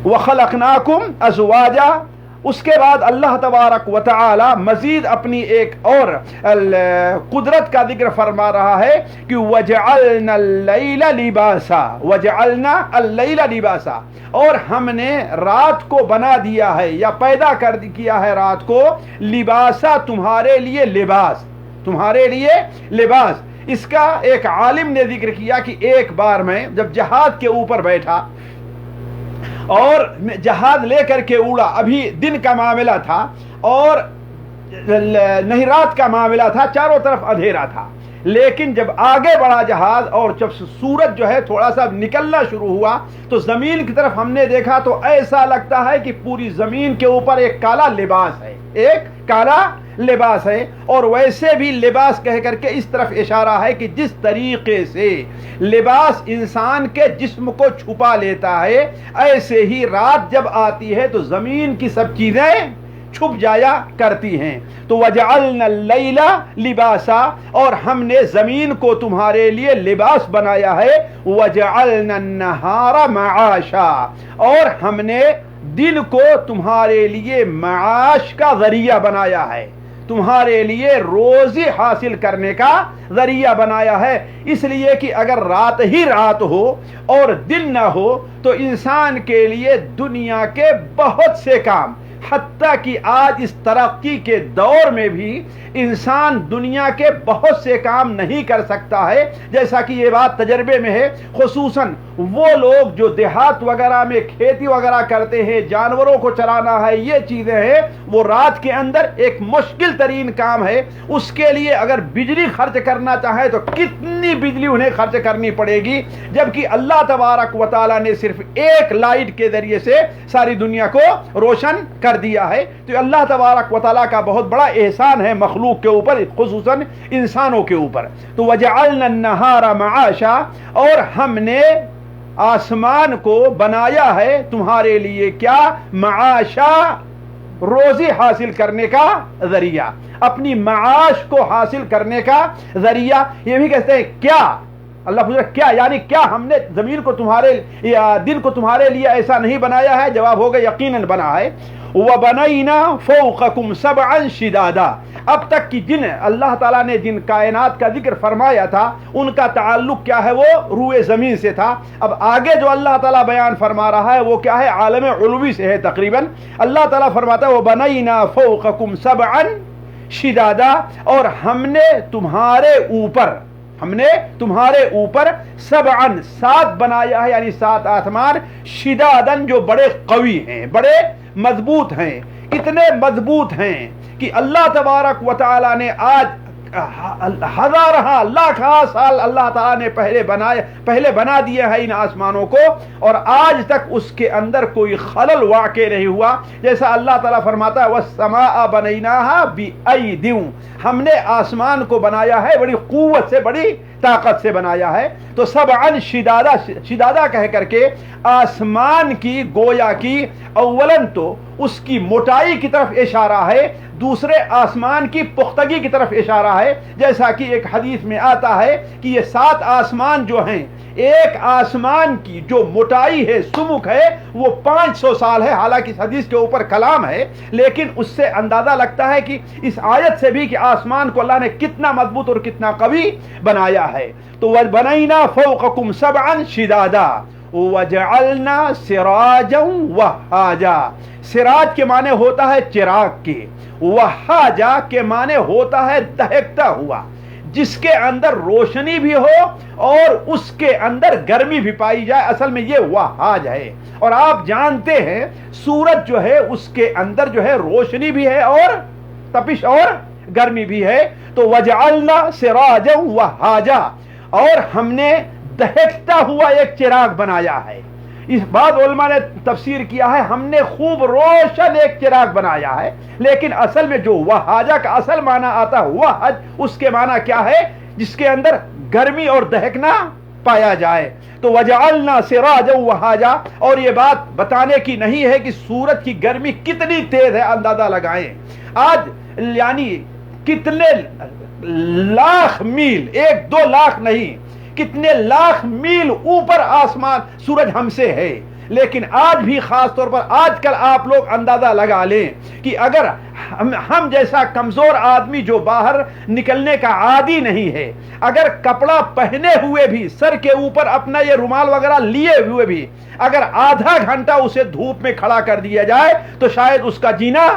وَخَلَقْنَاكُمْ أَزْوَاجًا، اس کے بعد اللہ تبارک و تعالی مزید اپنی ایک اور قدرت کا ذکر فرما رہا ہے کہ وَجَعَلْنَا اللَّيْلَ لِبَاسًا، وَجَعَلْنَا اللَّيْلَ لِبَاسًا، اور ہم نے رات کو بنا دیا ہے یا پیدا کیا ہے رات کو، لباسا، تمہارے لیے لباس، تمہارے لیے لباس۔ اس کا ایک عالم نے ذکر کیا کہ ایک بار میں جب جہاد کے اوپر بیٹھا اور جہاز لے کر کے اڑا. ابھی دن کا معاملہ تھا اور نہیں رات کا معاملہ تھا, چاروں طرف اندھیرا تھا. لیکن جب آگے بڑھا جہاز اور جب سورج جو ہے تھوڑا سا نکلنا شروع ہوا تو زمین کی طرف ہم نے دیکھا تو ایسا لگتا ہے کہ پوری زمین کے اوپر ایک کالا لباس ہے, ایک کالا لباس ہے. اور ویسے بھی لباس کہہ کر کے اس طرف اشارہ ہے کہ جس طریقے سے لباس انسان کے جسم کو چھپا لیتا ہے, ایسے ہی رات جب آتی ہے تو زمین کی سب چیزیں چھپ جایا کرتی ہیں. تو وجعلنا اللیل لباسا, اور ہم نے زمین کو تمہارے لیے لباس بنایا ہے. وجعلنا النہار معاشا, اور ہم نے دن کو تمہارے لیے معاش کا ذریعہ بنایا ہے, تمہارے لیے روزی حاصل کرنے کا ذریعہ بنایا ہے. اس لیے کہ اگر رات ہی رات ہو اور دن نہ ہو تو انسان کے لیے دنیا کے بہت سے کام, حتیٰ کہ آج اس ترقی کے دور میں بھی انسان دنیا کے بہت سے کام نہیں کر سکتا ہے. جیسا کہ یہ بات تجربے میں ہے, خصوصاً وہ لوگ جو دیہات وغیرہ میں کھیتی وغیرہ کرتے ہیں, جانوروں کو چرانا ہے, یہ چیزیں ہیں, وہ رات کے اندر ایک مشکل ترین کام ہے. اس کے لیے اگر بجلی خرچ کرنا چاہے تو کتنی بجلی انہیں خرچ کرنی پڑے گی, جبکہ اللہ تبارک و تعالیٰ نے صرف ایک لائٹ کے ذریعے سے ساری دنیا کو روشن کر دیا ہے. تو اللہ تبارک و تعالیٰ کا بہت بڑا احسان ہے مخلوق کے اوپر, خصوصاً انسانوں کے اوپر. تو وجعلنا النہار معاشا, اور ہم نے آسمان کو بنایا ہے تمہارے لیے کیا, معاشا, روزی حاصل کرنے کا ذریعہ, اپنی معاش کو حاصل کرنے کا ذریعہ. یہ بھی کہتے ہیں کیا, اللہ پوچھ رہا کیا, یعنی کیا ہم نے زمین کو تمہارے یا دن کو تمہارے لیے ایسا نہیں بنایا ہے؟ جواب ہوگا یقیناً بنا ہے. وَبَنَيْنَا فَوْقَكُمْ سَبْعًا شِدَادًا, اب تک کی جن اللہ تعالیٰ نے جن کائنات کا ذکر فرمایا تھا ان کا تعلق کیا ہے, وہ روئے زمین سے تھا. اب آگے جو اللہ تعالیٰ بیان فرما رہا ہے وہ کیا ہے, عالم علوی سے ہے تقریباً. اللہ تعالیٰ فرماتا ہے وَبَنَيْنَا فَوْقَكُمْ سَبْعًا شِدَادًا, اور ہم نے تمہارے اوپر سبعن, 7 بنایا ہے, یعنی 7 آسمان, شدادن, جو بڑے قوی ہیں, بڑے مضبوط ہیں. اتنے مضبوط ہیں کہ اللہ تبارک و تعالی نے آج ہزارہ لاکھاں سال اللہ تعالیٰ نے پہلے بنا دیے ہیں ان آسمانوں کو, اور آج تک اس کے اندر کوئی خلل واقع نہیں ہوا. جیسا اللہ تعالیٰ فرماتا ہے وَالسَّمَاءَ بَنَيْنَاهَا بِأَيْدٍ, ہم نے آسمان کو بنایا ہے بڑی قوت سے, بڑی طاقت سے بنایا ہے. تو سبعن شدادہ کہہ کر کے آسمان کی گویا کی اولاً تو اس کی موٹائی کی طرف اشارہ ہے, دوسرے آسمان کی پختگی کی طرف اشارہ ہے. جیسا کہ ایک حدیث میں آتا ہے کہ یہ 7 آسمان جو ہیں, ایک آسمان کی جو موٹائی ہے, سمک ہے, وہ 500 سال ہے. حالانکہ اس حدیث کے اوپر کلام ہے, لیکن اس سے اندازہ لگتا ہے کہ اس آیت سے بھی کہ آسمان کو اللہ نے کتنا مضبوط اور کتنا قوی بنایا ہے. تو وَبَنَيْنَا فَوْقَكُمْ سَبْعًا شِدَادًا وَجَعَلْنَا سِرَاجًا وَهَّاجًا, سراج کے معنی ہوتا ہے چراغ کے, وہاجا کے معنی ہوتا ہے دہکتا ہوا, جس کے اندر روشنی بھی ہو اور اس کے اندر گرمی بھی پائی جائے. اصل میں یہ وہاج ہے. اور آپ جانتے ہیں سورج جو ہے اس کے اندر جو ہے روشنی بھی ہے اور تپش اور گرمی بھی ہے. تو وجعلنا سراجا وہاجا, اور ہم نے دہکتا ہوا ایک چراغ بنایا ہے. اس بعد علماء نے تفسیر کیا ہے ہم نے خوب روشن ایک چراغ بنایا ہے, لیکن اصل میں جو وہاجا کا اصل معنی آتا ہے وہج, اس کے معنی کیا ہے, جس کے اندر گرمی اور دہکنا پایا جائے. تو وجعلنا سراجا وہاجا, اور یہ بات بتانے کی نہیں ہے کہ سورج کی گرمی کتنی تیز ہے, اندازہ لگائیں. آج یعنی کتنے لاکھ میل, 1-2 لاکھ نہیں, کتنے لاکھ میل اوپر آسمان سورج ہم سے ہے, لیکن آج بھی خاص طور پر آج کل آپ لوگ اندازہ لگا لیں کہ اگر ہم جیسا کمزور آدمی جو باہر نکلنے کا عادی نہیں ہے, اگر کپڑا پہنے ہوئے بھی, سر کے اوپر اپنا یہ رومال وغیرہ لیے ہوئے بھی, اگر آدھا گھنٹہ اسے دھوپ میں کھڑا کر دیا جائے تو شاید اس کا جینا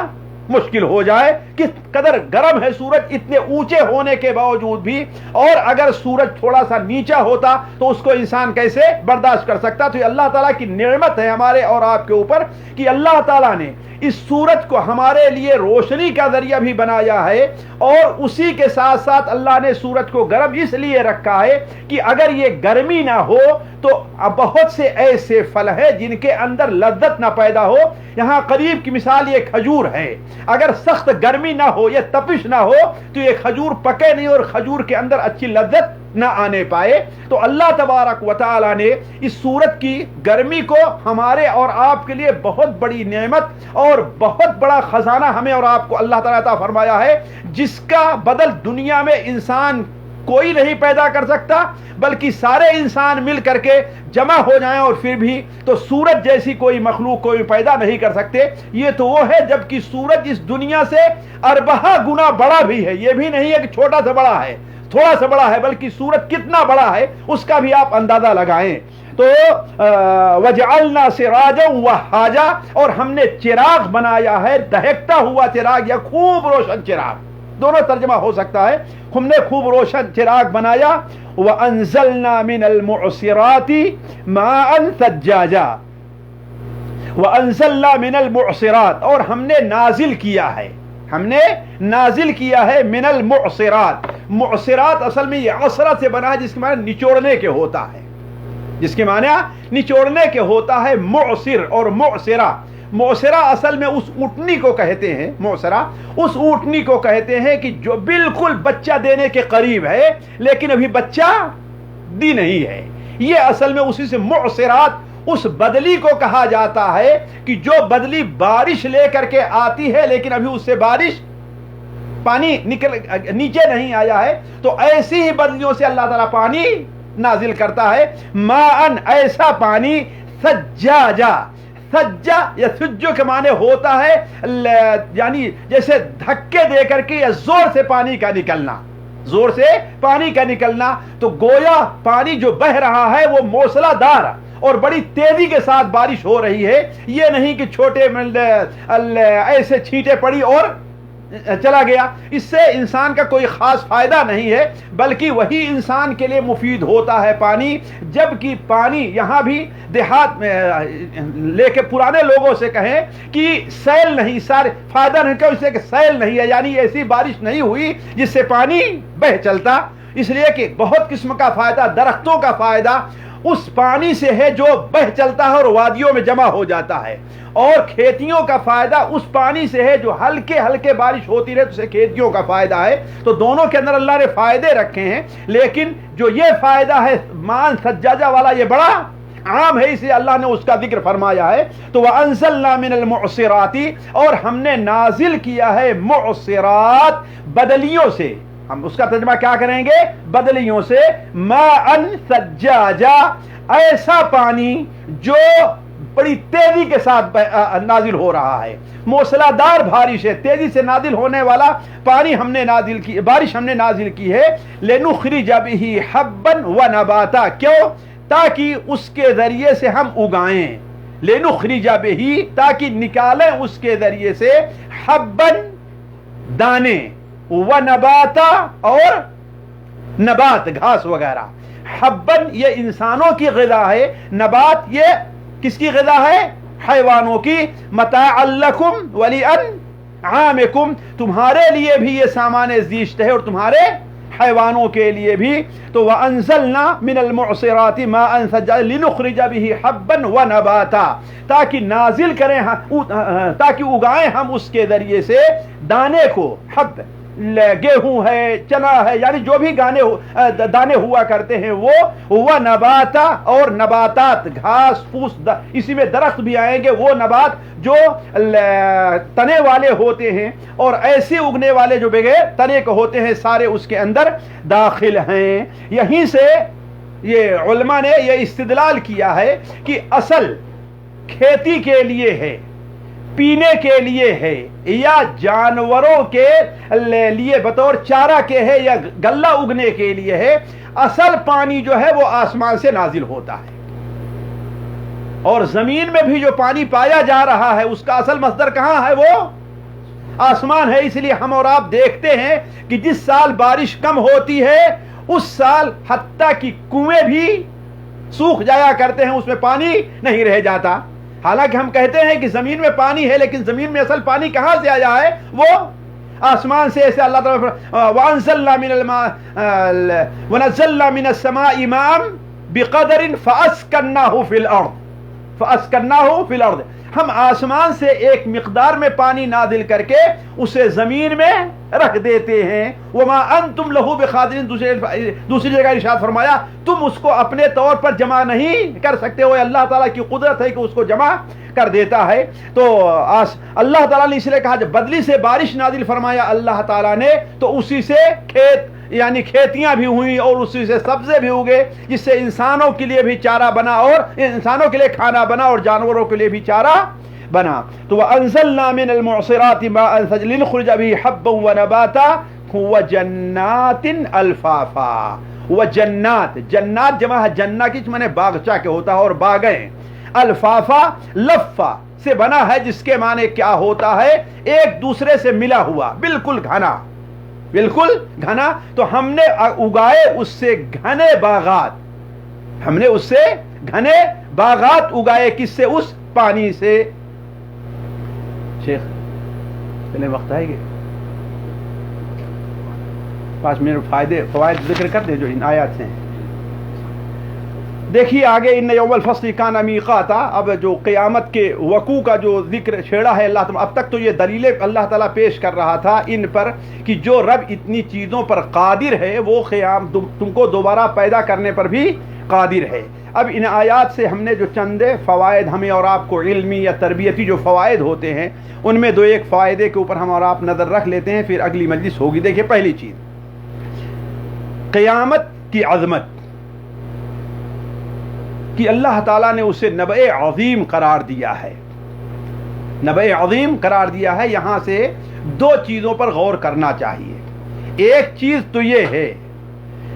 مشکل ہو جائے کہ قدر گرم ہے سورج اتنے اونچے ہونے کے باوجود بھی، اور اگر سورج تھوڑا سا نیچا ہوتا تو اس کو انسان کیسے برداشت کر سکتا؟ تو یہ اللہ تعالیٰ کی نعمت ہے ہمارے اور آپ کے اوپر کہ اللہ تعالیٰ نے اس سورج کو ہمارے لیے روشنی کا ذریعہ بھی بنایا ہے، اور اسی کے ساتھ ساتھ اللہ نے سورج کو گرم اس لیے رکھا ہے کہ اگر یہ گرمی نہ ہو تو بہت سے ایسے پھل ہیں جن کے اندر لذت نہ پیدا ہو۔ یہاں قریب کی مثال یہ کھجور ہے، اگر سخت گرمی نہ ہو یا تپش نہ ہو تو یہ کھجور پکے نہیں اور کھجور کے اندر اچھی لذت نہ آنے پائے۔ تو اللہ تبارک و تعالی نے اس سورج کی گرمی کو ہمارے اور آپ کے لیے بہت بڑی نعمت اور بہت بڑا خزانہ ہمیں اور آپ کو اللہ تعالیٰ عطا فرمایا ہے، جس کا بدل دنیا میں انسان کوئی نہیں پیدا کر سکتا، بلکہ سارے انسان مل کر کے جمع ہو جائیں اور پھر بھی تو سورج جیسی کوئی مخلوق کوئی پیدا نہیں کر سکتے۔ یہ تو وہ ہے جبکہ سورج اس دنیا سے اربعہ گنا بڑا بھی ہے، یہ بھی نہیں ہے کہ چھوٹا سا بڑا ہے، تھوڑا سا بڑا ہے، بلکہ سورج کتنا بڑا ہے اس کا بھی آپ اندازہ لگائیں۔ تو وجعلنا سراجا وہاجا، اور ہم نے چراغ بنایا ہے، دہکتا ہوا چراغ یا خوب روشن چراغ، دونوں ترجمہ ہو سکتا ہے۔ ہم نے خوب روشن چراغ بنایا۔ وَأَنزَلْنَا مِنَ الْمُعْصِرَاتِ مَاءً ثَجَّاجًا، وَأَنزَلْنَا مِنَ الْمُعْصِرَاتِ، اور ہم نے نازل کیا ہے، ہم نے نازل کیا ہے من المعصرات۔ معصرات اصل میں یہ عصرہ سے بنا ہے، جس کے معنی نچوڑنے کے ہوتا ہے، جس کے معنی نچوڑنے کے ہوتا ہے معصر اور معصرہ۔ معصرہ اصل میں اس اونٹنی کو کہتے ہیں، معصرہ اس اونٹنی کو کہتے ہیں کہ جو بالکل بچہ دینے کے قریب ہے لیکن ابھی بچہ دی نہیں ہے، یہ اصل میں اسی سے معصرات اس بدلی کو کہا جاتا ہے کہ جو بدلی بارش لے کر کے آتی ہے لیکن ابھی اس سے بارش پانی نکل نیچے نہیں آیا ہے، تو ایسی ہی بدلیوں سے اللہ تعالیٰ پانی نازل کرتا ہے۔ ماءً، ایسا پانی، ثجاجا، سجا یا سجو کے معنی ہوتا ہے یعنی جیسے دھکے دے کر کے یا زور سے پانی کا نکلنا، زور سے پانی کا نکلنا۔ تو گویا پانی جو بہ رہا ہے وہ موسلا دار اور بڑی تیزی کے ساتھ بارش ہو رہی ہے، یہ نہیں کہ چھوٹے ایسے چھینٹے پڑی اور چلا گیا۔ اس سے انسان کا کوئی خاص فائدہ نہیں ہے، بلکہ وہی انسان کے لیے مفید ہوتا ہے پانی۔ جبکہ پانی یہاں بھی دیہات میں لے کے پرانے لوگوں سے کہیں کہ سیل نہیں، سارے فائدہ نہیں، کہ اس سے کہ سیل نہیں ہے، یعنی ایسی بارش نہیں ہوئی جس سے پانی بہ چلتا، اس لیے کہ بہت قسم کا فائدہ، درختوں کا فائدہ اس پانی سے ہے جو بہ چلتا ہے اور وادیوں میں جمع ہو جاتا ہے، اور کھیتیوں کا فائدہ اس پانی سے ہے جو ہلکے ہلکے بارش ہوتی رہے، تو اسے کھیتیوں کا فائدہ ہے۔ تو دونوں کے اندر اللہ نے فائدے رکھے ہیں، لیکن جو یہ فائدہ ہے مان سجاجہ والا یہ بڑا عام ہے، اسے اللہ نے اس کا ذکر فرمایا ہے۔ تو وَأَنزَلْنَا مِنَ الْمُعْصِرَاتِ، اور ہم نے نازل کیا ہے معصرات، بدلیوں سے، ہم اس کا ترجمہ کیا کریں گے؟ بدلیوں سے، ماءً ثجاجا، ایسا پانی جو بڑی تیزی کے ساتھ نازل ہو رہا ہے، موسلا دار بارش ہے، تیزی سے نازل ہونے والا پانی ہم نے نازل کی، بارش ہم نے نازل کی ہے۔ لِنُخْرِجَ بِهِ حَبًّا وَنَبَاتًا، کیوں؟ تاکہ اس کے ذریعے سے ہم اگائیں، لِنُخْرِجَ بِهِ، تاکہ نکالیں اس کے ذریعے سے، حبًّا دانے، وَنَبَاتًا اور نبات گھاس وغیرہ۔ حبًّا یہ انسانوں کی غذا ہے، نبات یہ کس کی غذا ہے؟ حیوانوں کی۔ متاعا لکم ولانعامکم، تمہارے لیے بھی یہ سامان زیشت ہے اور تمہارے حیوانوں کے لیے بھی۔ تو وَأَنزَلْنَا مِنَ الْمُعْصِرَاتِ مَاءً ثَجَّاجًا لِنُخْرِجَ بِهِ حَبًّا وَنَبَاتًا، تاکہ نازل کریں، تاکہ اگائیں ہم اس کے ذریعے سے دانے کو، حب گیہوں ہے، چنا ہے، یعنی جو بھی دانے ہوا کرتے ہیں وہ نباتا، اور نباتات گھاس پھوس، اسی میں درخت بھی آئیں گے، وہ نبات جو تنے والے ہوتے ہیں اور ایسے اگنے والے جو بغیر تنے کے ہوتے ہیں، سارے اس کے اندر داخل ہیں۔ یہیں سے یہ علماء نے یہ استدلال کیا ہے کہ اصل کھیتی کے لیے ہے، پینے کے لیے ہے، یا جانوروں کے لیے بطور چارہ کے ہے، یا غلہ اگنے کے لیے ہے، اصل پانی جو ہے وہ آسمان سے نازل ہوتا ہے، اور زمین میں بھی جو پانی پایا جا رہا ہے اس کا اصل مصدر کہاں ہے؟ وہ آسمان ہے، اس لیے ہم اور آپ دیکھتے ہیں کہ جس سال بارش کم ہوتی ہے اس سال حتیٰ کہ کنویں بھی سوکھ جایا کرتے ہیں، اس میں پانی نہیں رہ جاتا. حالانکہ ہم کہتے ہیں کہ زمین میں پانی ہے، لیکن زمین میں اصل پانی کہاں سے آیا ہے؟ وہ آسمان سے. ایسے اللہ تعالیٰ وَأَنزَلْنَا مِنَ وَنَزَّلْنَا مِنَ السَّمَاءِ مَاءً بِقَدَرٍ فَأَسْكَنَّاهُ فِي الْأَرْضِ. ہم آسمان سے ایک مقدار میں پانی نازل کر کے اسے زمین میں رکھ دیتے ہیں. وَمَا أَنْتُمْ لَهُ بِقَادِرِينَ. دوسری جگہ ارشاد فرمایا تم اس کو اپنے طور پر جمع نہیں کر سکتے ہو. اللہ تعالیٰ کی قدرت ہے کہ اس کو جمع کر دیتا ہے. تو اللہ تعالیٰ نے اس لیے کہا جب بدلی سے بارش نازل فرمایا اللہ تعالیٰ نے تو اسی سے کھیت یعنی کھیتیاں بھی ہوئیں اور اسی سے سبزے بھی اگے، جس سے انسانوں کے لیے بھی چارہ بنا اور انسانوں کے لیے کھانا بنا اور جانوروں کے لیے بھی چارہ بنا. تو وَأَنزَلْنَا مِنَ الْمُعْصِرَاتِ مَاءً سَجْلٍ لِنُخْرِجَ بِهِ حَبًّا وَنَبَاتًا وَجَنَّاتٍ أَلْفَافًا. وَجَنَّات، جنات جمع ہے جنہ کی معنی باغچہ کے ہوتا ہے اور باغیں. الفافا لفا سے بنا ہے جس کے معنی کیا ہوتا ہے؟ ایک دوسرے سے ملا ہوا، بالکل گھنا، بالکل گھنا. تو ہم نے اگائے اس سے گھنے باغات، ہم نے اس سے گھنے باغات اگائے. کس سے؟ اس پانی سے. شیخ چلے وقت آئے گے 5 منٹ فوائد ذکر کر دیں جو ان آیات سے ہیں. دیکھیے آگے ان یوم الفصل کان میقاتا. اب جو قیامت کے وقوع کا جو ذکر چھیڑا ہے اللہ تعالیٰ، اب تک تو یہ دلیلیں اللہ تعالیٰ پیش کر رہا تھا ان پر کہ جو رب اتنی چیزوں پر قادر ہے وہ تم کو دوبارہ پیدا کرنے پر بھی قادر ہے. اب ان آیات سے ہم نے جو چند فوائد ہمیں اور آپ کو علمی یا تربیتی جو فوائد ہوتے ہیں ان میں 2-1 فائدے کے اوپر ہم اور آپ نظر رکھ لیتے ہیں، پھر اگلی مجلس ہوگی. دیکھیے پہلی چیز قیامت کی عظمت کہ اللہ تعالیٰ نے اسے نبأ عظیم قرار دیا ہے. نبأ عظیم قرار دیا ہے. یہاں سے 2 چیزوں پر غور کرنا چاہیے. ایک چیز تو یہ ہے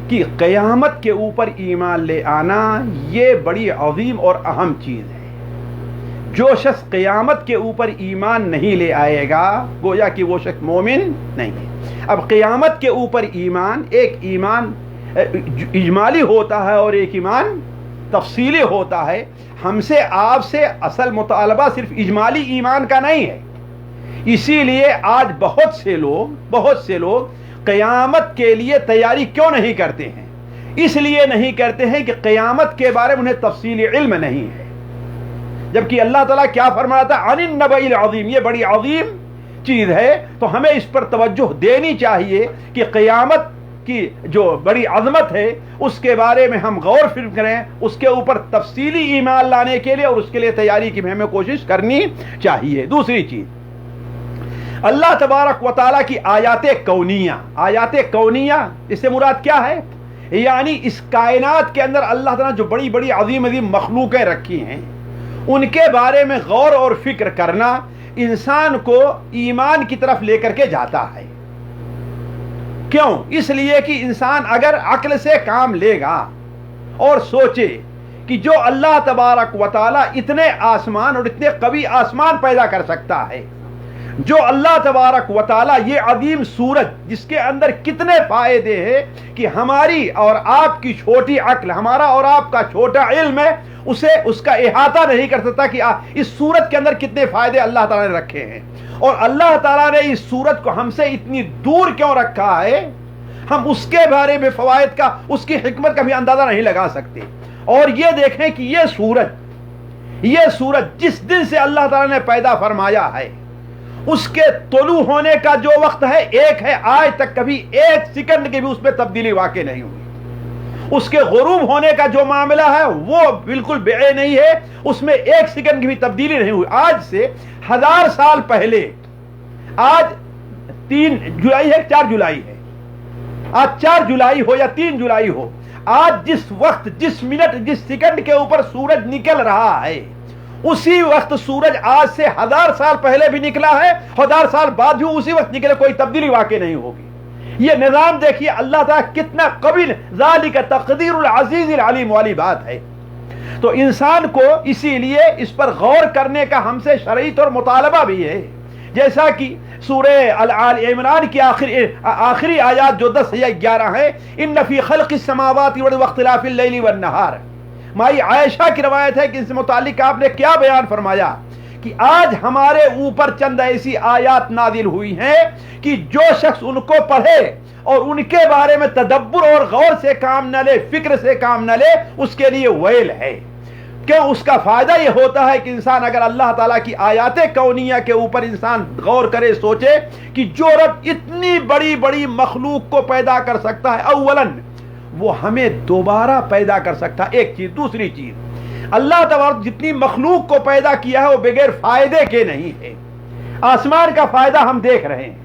کہ قیامت کے اوپر ایمان لے آنا یہ بڑی عظیم اور اہم چیز ہے. جو شخص قیامت کے اوپر ایمان نہیں لے آئے گا گویا کہ وہ شخص مومن نہیں ہے. اب قیامت کے اوپر ایمان، ایک ایمان اجمالی ہوتا ہے اور ایک ایمان تفصیلی ہوتا ہے. ہم سے آپ سے اصل مطالبہ صرف اجمالی ایمان کا نہیں ہے. اسی لیے آج بہت سے لوگ قیامت کے لیے تیاری کیوں نہیں کرتے ہیں؟ اس لیے نہیں کرتے ہیں کہ قیامت کے بارے میں انہیں تفصیلی علم نہیں ہے. جبکہ اللہ تعالیٰ کیا فرمایا تھا؟ عن النبأ العظیم، یہ بڑی عظیم چیز ہے. تو ہمیں اس پر توجہ دینی چاہیے کہ قیامت کی جو بڑی عظمت ہے اس کے بارے میں ہم غور فکر کریں، اس کے اوپر تفصیلی ایمان لانے کے لیے اور اس کے لیے تیاری کی ہمیں کوشش کرنی چاہیے. دوسری چیز اللہ تبارک و تعالیٰ کی آیات کونیہ اس سے مراد کیا ہے؟ یعنی اس کائنات کے اندر اللہ تعالیٰ جو بڑی بڑی عظیم مخلوقیں رکھی ہیں ان کے بارے میں غور اور فکر کرنا انسان کو ایمان کی طرف لے کر کے جاتا ہے. کیوں؟ اس لیے کہ انسان اگر عقل سے کام لے گا اور سوچے کہ جو اللہ تبارک و تعالیٰ اتنے آسمان اور اتنے قوی آسمان پیدا کر سکتا ہے، جو اللہ تبارک و تعالیٰ یہ عظیم سورج جس کے اندر کتنے فائدے ہیں کہ ہماری اور آپ کی چھوٹی عقل، ہمارا اور آپ کا چھوٹا علم ہے اسے اس کا احاطہ نہیں کر سکتا کہ اس سورج کے اندر کتنے فائدے اللہ تعالیٰ نے رکھے ہیں. اور اللہ تعالیٰ نے اس سورج کو ہم سے اتنی دور کیوں رکھا ہے ہم اس کے بارے میں فوائد کا، اس کی حکمت کا بھی اندازہ نہیں لگا سکتے. اور یہ دیکھیں کہ یہ سورج جس دن سے اللہ تعالیٰ نے پیدا فرمایا ہے اس کے طلوع ہونے کا جو وقت ہے ایک ہے، آج تک کبھی 1 سیکنڈ کی بھی اس میں تبدیلی واقع نہیں ہوئی. اس کے غروب ہونے کا جو معاملہ ہے وہ بالکل بے نہیں ہے، اس میں 1 سیکنڈ کی بھی تبدیلی نہیں ہوئی. آج سے 1000 سال پہلے، آج 3 جولائی ہے، 4 جولائی ہے، آج 4 جولائی ہو یا 3 جولائی ہو، آج جس وقت، جس منٹ، جس سیکنڈ کے اوپر سورج نکل رہا ہے اسی وقت سورج آج سے 1000 سال پہلے بھی نکلا ہے، 1000 سال بعد بھی اسی وقت نکلے، کوئی تبدیلی واقع نہیں ہوگی. یہ نظام دیکھیے اللہ تعالیٰ کتنا قبیل، ذالک تقدیر العزیز العلیم والی بات ہے. تو انسان کو اسی لیے اس پر غور کرنے کا ہم سے شرعیت اور مطالبہ بھی ہے جیسا کہ سورہ آل عمران کی آخری آیات جو 10 یا 11 ہیں، ان فی خلق السماوات واختلاف اللیل والنہار، مائی عائشہ کی روایت ہے کہ اس سے متعلق آپ نے کیا بیان فرمایا کہ آج ہمارے اوپر چند ایسی آیات نازل ہوئی ہیں کہ جو شخص ان کو پڑھے اور ان کے بارے میں تدبر اور غور سے کام نہ لے، فکر سے کام نہ لے، اس کے لیے ویل ہے۔ کیوں؟ اس کا فائدہ یہ ہوتا ہے کہ انسان اگر اللہ تعالیٰ کی آیات کونیہ کے اوپر انسان غور کرے، سوچے کہ جو رب اتنی بڑی بڑی مخلوق کو پیدا کر سکتا ہے، اولاً وہ ہمیں دوبارہ پیدا کر سکتا ہے، ایک چیز۔ دوسری چیز، اللہ تبارک جتنی مخلوق کو پیدا کیا ہے وہ بغیر فائدے کے نہیں ہے۔ آسمان کا فائدہ ہم دیکھ رہے ہیں،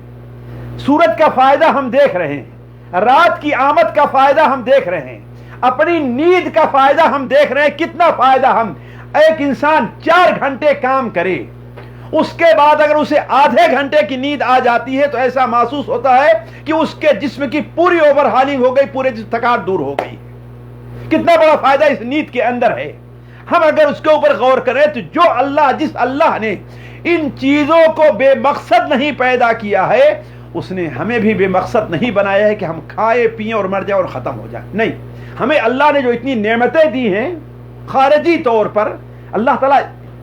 سورج کا فائدہ ہم دیکھ رہے ہیں، رات کی آمد کا فائدہ ہم دیکھ رہے ہیں، اپنی نیند کا فائدہ ہم دیکھ رہے ہیں۔ کتنا فائدہ ہم، ایک انسان 4 گھنٹے کام کرے، اس کے بعد اگر اسے آدھے گھنٹے کی نیند آ جاتی ہے تو ایسا محسوس ہوتا ہے کہ اس کے جسم کی پوری اوور ہالنگ ہو گئی، پورے جسم تھکاوٹ دور ہو گئی۔ کتنا بڑا فائدہ اس نیند کے اندر ہے۔ ہم اگر اس کے اوپر غور کریں تو جو اللہ، جس اللہ نے ان چیزوں کو بے مقصد نہیں پیدا کیا ہے، اس نے ہمیں بھی بے مقصد نہیں بنایا ہے کہ ہم کھائیں پئیں اور مر جائیں اور ختم ہو جائیں۔ نہیں، ہمیں اللہ نے جو اتنی نعمتیں دی ہیں خارجی طور پر، اللہ تعالیٰ،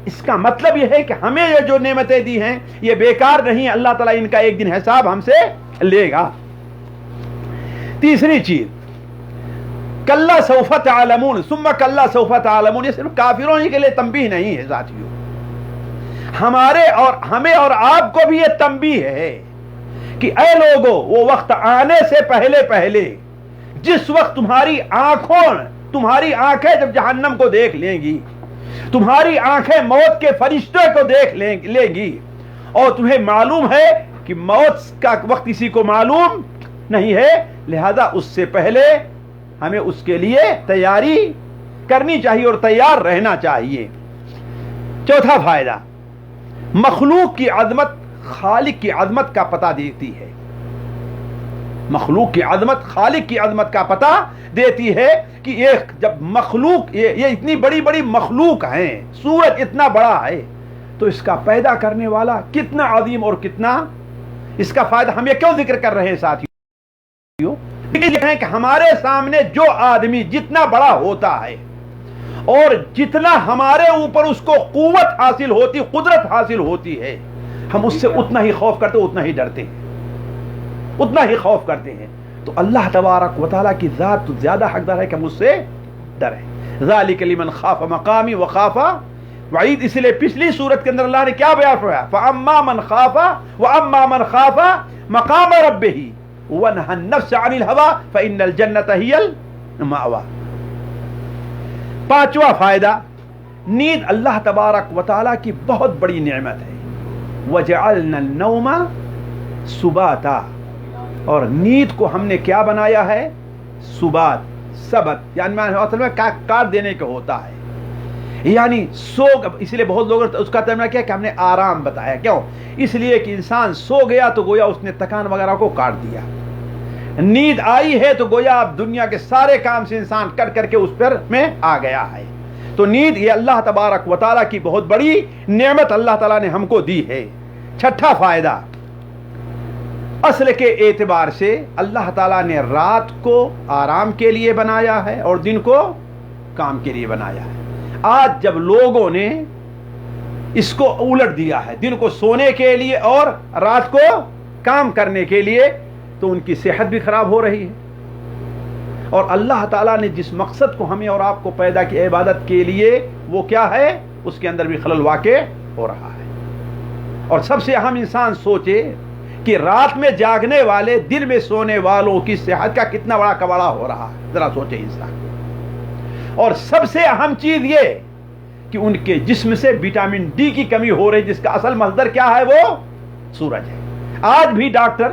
اس کا مطلب یہ ہے کہ ہمیں یہ جو نعمتیں دی ہیں یہ بیکار نہیں، اللہ تعالیٰ ان کا ایک دن حساب ہم سے لے گا۔ تیسری چیز، کلا سوف تعلمون ثم کلا سوف تعلمون، یہ صرف کافروں ہی کے لیے تنبیہ نہیں ہے ساتھیوں، ہمیں اور آپ کو بھی یہ تنبیہ ہے کہ اے لوگو، وہ وقت آنے سے پہلے پہلے جس وقت تمہاری آنکھیں جب جہنم کو دیکھ لیں گی، تمہاری آنکھیں موت کے فرشتے کو دیکھ لیں گی، اور تمہیں معلوم ہے کہ موت کا وقت کسی کو معلوم نہیں ہے، لہذا اس سے پہلے ہمیں اس کے لیے تیاری کرنی چاہیے اور تیار رہنا چاہیے۔ چوتھا فائدہ، مخلوق کی عظمت خالق کی عظمت کا پتہ دیتی ہے۔ مخلوق کی عظمت خالق کی عظمت کا پتہ دیتی ہے کہ جب مخلوق یہ اتنی بڑی بڑی مخلوق ہیں، سورج اتنا بڑا ہے، تو اس کا پیدا کرنے والا کتنا عظیم اور کتنا، اس کا فائدہ ہم یہ کیوں ذکر کر رہے ہیں ساتھیوں؟ کہ ہمارے سامنے جو آدمی جتنا بڑا ہوتا ہے اور جتنا ہمارے اوپر اس کو قوت حاصل ہوتی، قدرت حاصل ہوتی ہے، ہم اس سے اتنا ہی خوف کرتے، اتنا ہی ڈرتے ہیں، اتنا ہی خوف کرتے ہیں۔ تو اللہ تبارک و تعالیٰ کی ذات تو زیادہ حقدار ہے کہ ہم اس سے ڈریں۔ ذالک لمن خاف مقامی وخاف وعید، اس لیے پچھلی سورت کے اندر اللہ نے کیا بیان فرمایا؟ فاما من خاف واما من خاف مقام ربہ ونہى النفس عن الہوى فإن الجنۃ ہی المأوى۔ پانچواں فائدہ، نیند اللہ تبارک و تعالیٰ کی بہت بڑی نعمت ہے۔ وجعلنا النوم سباتا، اور نیند کو ہم نے کیا بنایا ہے؟ سبات، سبت، یعنی اصل میں کاٹ دینے کا ہوتا ہے، یعنی اس لیے بہت لوگ اس کا ترجمہ کیا کہ ہم نے آرام بتایا۔ کیوں؟ اس لیے کہ انسان سو گیا تو گویا اس نے تکان وغیرہ کو کاٹ دیا، نیند آئی ہے تو گویا اب دنیا کے سارے کام سے انسان کر کے اس پر میں آ گیا ہے۔ تو نیند یہ اللہ تبارک و تعالیٰ کی بہت بڑی نعمت اللہ تعالیٰ نے ہم کو دی ہے۔ چھٹا فائدہ، اصل کے اعتبار سے اللہ تعالیٰ نے رات کو آرام کے لیے بنایا ہے اور دن کو کام کے لیے بنایا ہے۔ آج جب لوگوں نے اس کو الٹ دیا ہے، دن کو سونے کے لیے اور رات کو کام کرنے کے لیے، تو ان کی صحت بھی خراب ہو رہی ہے، اور اللہ تعالیٰ نے جس مقصد کو ہمیں اور آپ کو پیدا کی عبادت کے لیے، وہ کیا ہے؟ اس کے اندر بھی خلل واقع ہو رہا ہے۔ اور سب سے اہم، انسان سوچے کہ رات میں جاگنے والے دن میں سونے والوں کی صحت کا کتنا بڑا کباڑا ہو رہا ہے، ذرا سوچے انسان۔ اور سب سے اہم چیز یہ کہ ان کے جسم سے وٹامن ڈی کی کمی ہو رہی، جس کا اصل مصدر کیا ہے؟ وہ سورج ہے۔ آج بھی ڈاکٹر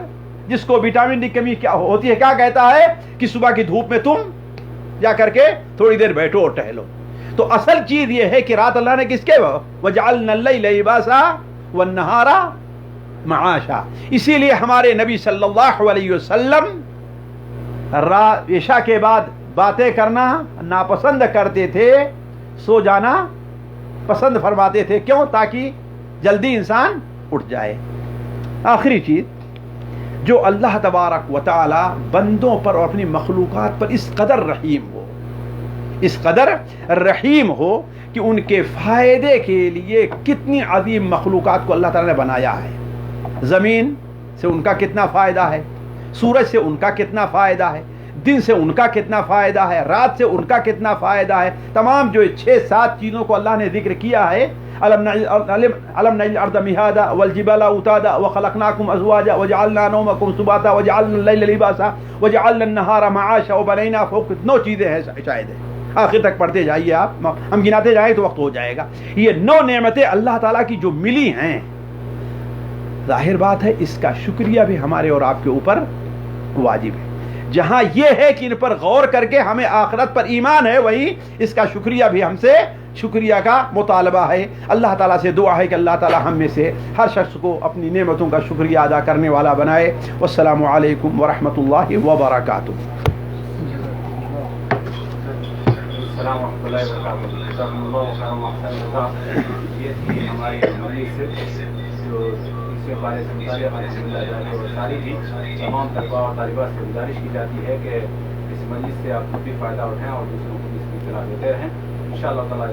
جس کو وٹامن ڈی کمی کیا ہوتی ہے، کیا کہتا ہے کہ صبح کی دھوپ میں تم جا کر کے تھوڑی دیر بیٹھو اور ٹہلو۔ تو اصل چیز یہ ہے کہ رات اللہ نے کس کے وجعلنا اللیل لباسا والنہار معاشا، اسی لیے ہمارے نبی صلی اللہ علیہ وسلم عشاء کے بعد باتیں کرنا ناپسند کرتے تھے، سو جانا پسند فرماتے تھے۔ کیوں؟ تاکہ جلدی انسان اٹھ جائے۔ آخری چیز جو اللہ تبارک و تعالی بندوں پر اور اپنی مخلوقات پر اس قدر رحیم ہو، اس قدر رحیم ہو کہ ان کے فائدے کے لیے کتنی عظیم مخلوقات کو اللہ تعالی نے بنایا ہے. زمین سے ان کا کتنا فائدہ ہے، سورج سے ان کا کتنا فائدہ ہے، دن سے ان کا کتنا فائدہ ہے، رات سے ان کا کتنا فائدہ ہے. تمام جو 6-7 چیزوں کو اللہ نے ذکر کیا ہے، الم نجعل الارض مہادا والجبال اوتادا وخلقناکم ازواجا وجعلنا نومکم سباتا وجعلنا اللیل لباسا وجعلنا النہار معاشا وبنینا فوق. 9 چیزیں ہیں شاید ہے، آخر تک پڑھتے جائیے آپ، ہم گناتے جائیں تو وقت ہو جائے گا. یہ 9 نعمتیں اللہ تعالیٰ کی جو ملی ہیں، ظاہر بات ہے اس کا شکریہ بھی ہمارے اور آپ کے اوپر واجب ہے. جہاں یہ ہے کہ ان پر غور کر کے ہمیں آخرت پر ایمان ہے، وہی اس کا شکریہ بھی ہم سے شکریہ کا مطالبہ ہے. اللہ تعالیٰ سے دعا ہے کہ اللہ تعالیٰ ہم میں سے ہر شخص کو اپنی نعمتوں کا شکریہ ادا کرنے والا بنائے. والسلام علیکم ورحمۃ اللہ وبرکاتہ. السلام ورحمۃ اللہ وبرکاتہ. جزاکم اللہ خیر. یہ تھی ہماری مجلس جو اس سے بارے سے متعلق ساری تھی. تمام طلباء اور طالبات سے گزارش کی جاتی ہے کہ اس مجلس سے آپ خود بھی فائدہ اٹھائیں اور دوسروں کو بھی اس کی اطلاع دیتے رہیں. ان شاء اللہ تعالیٰ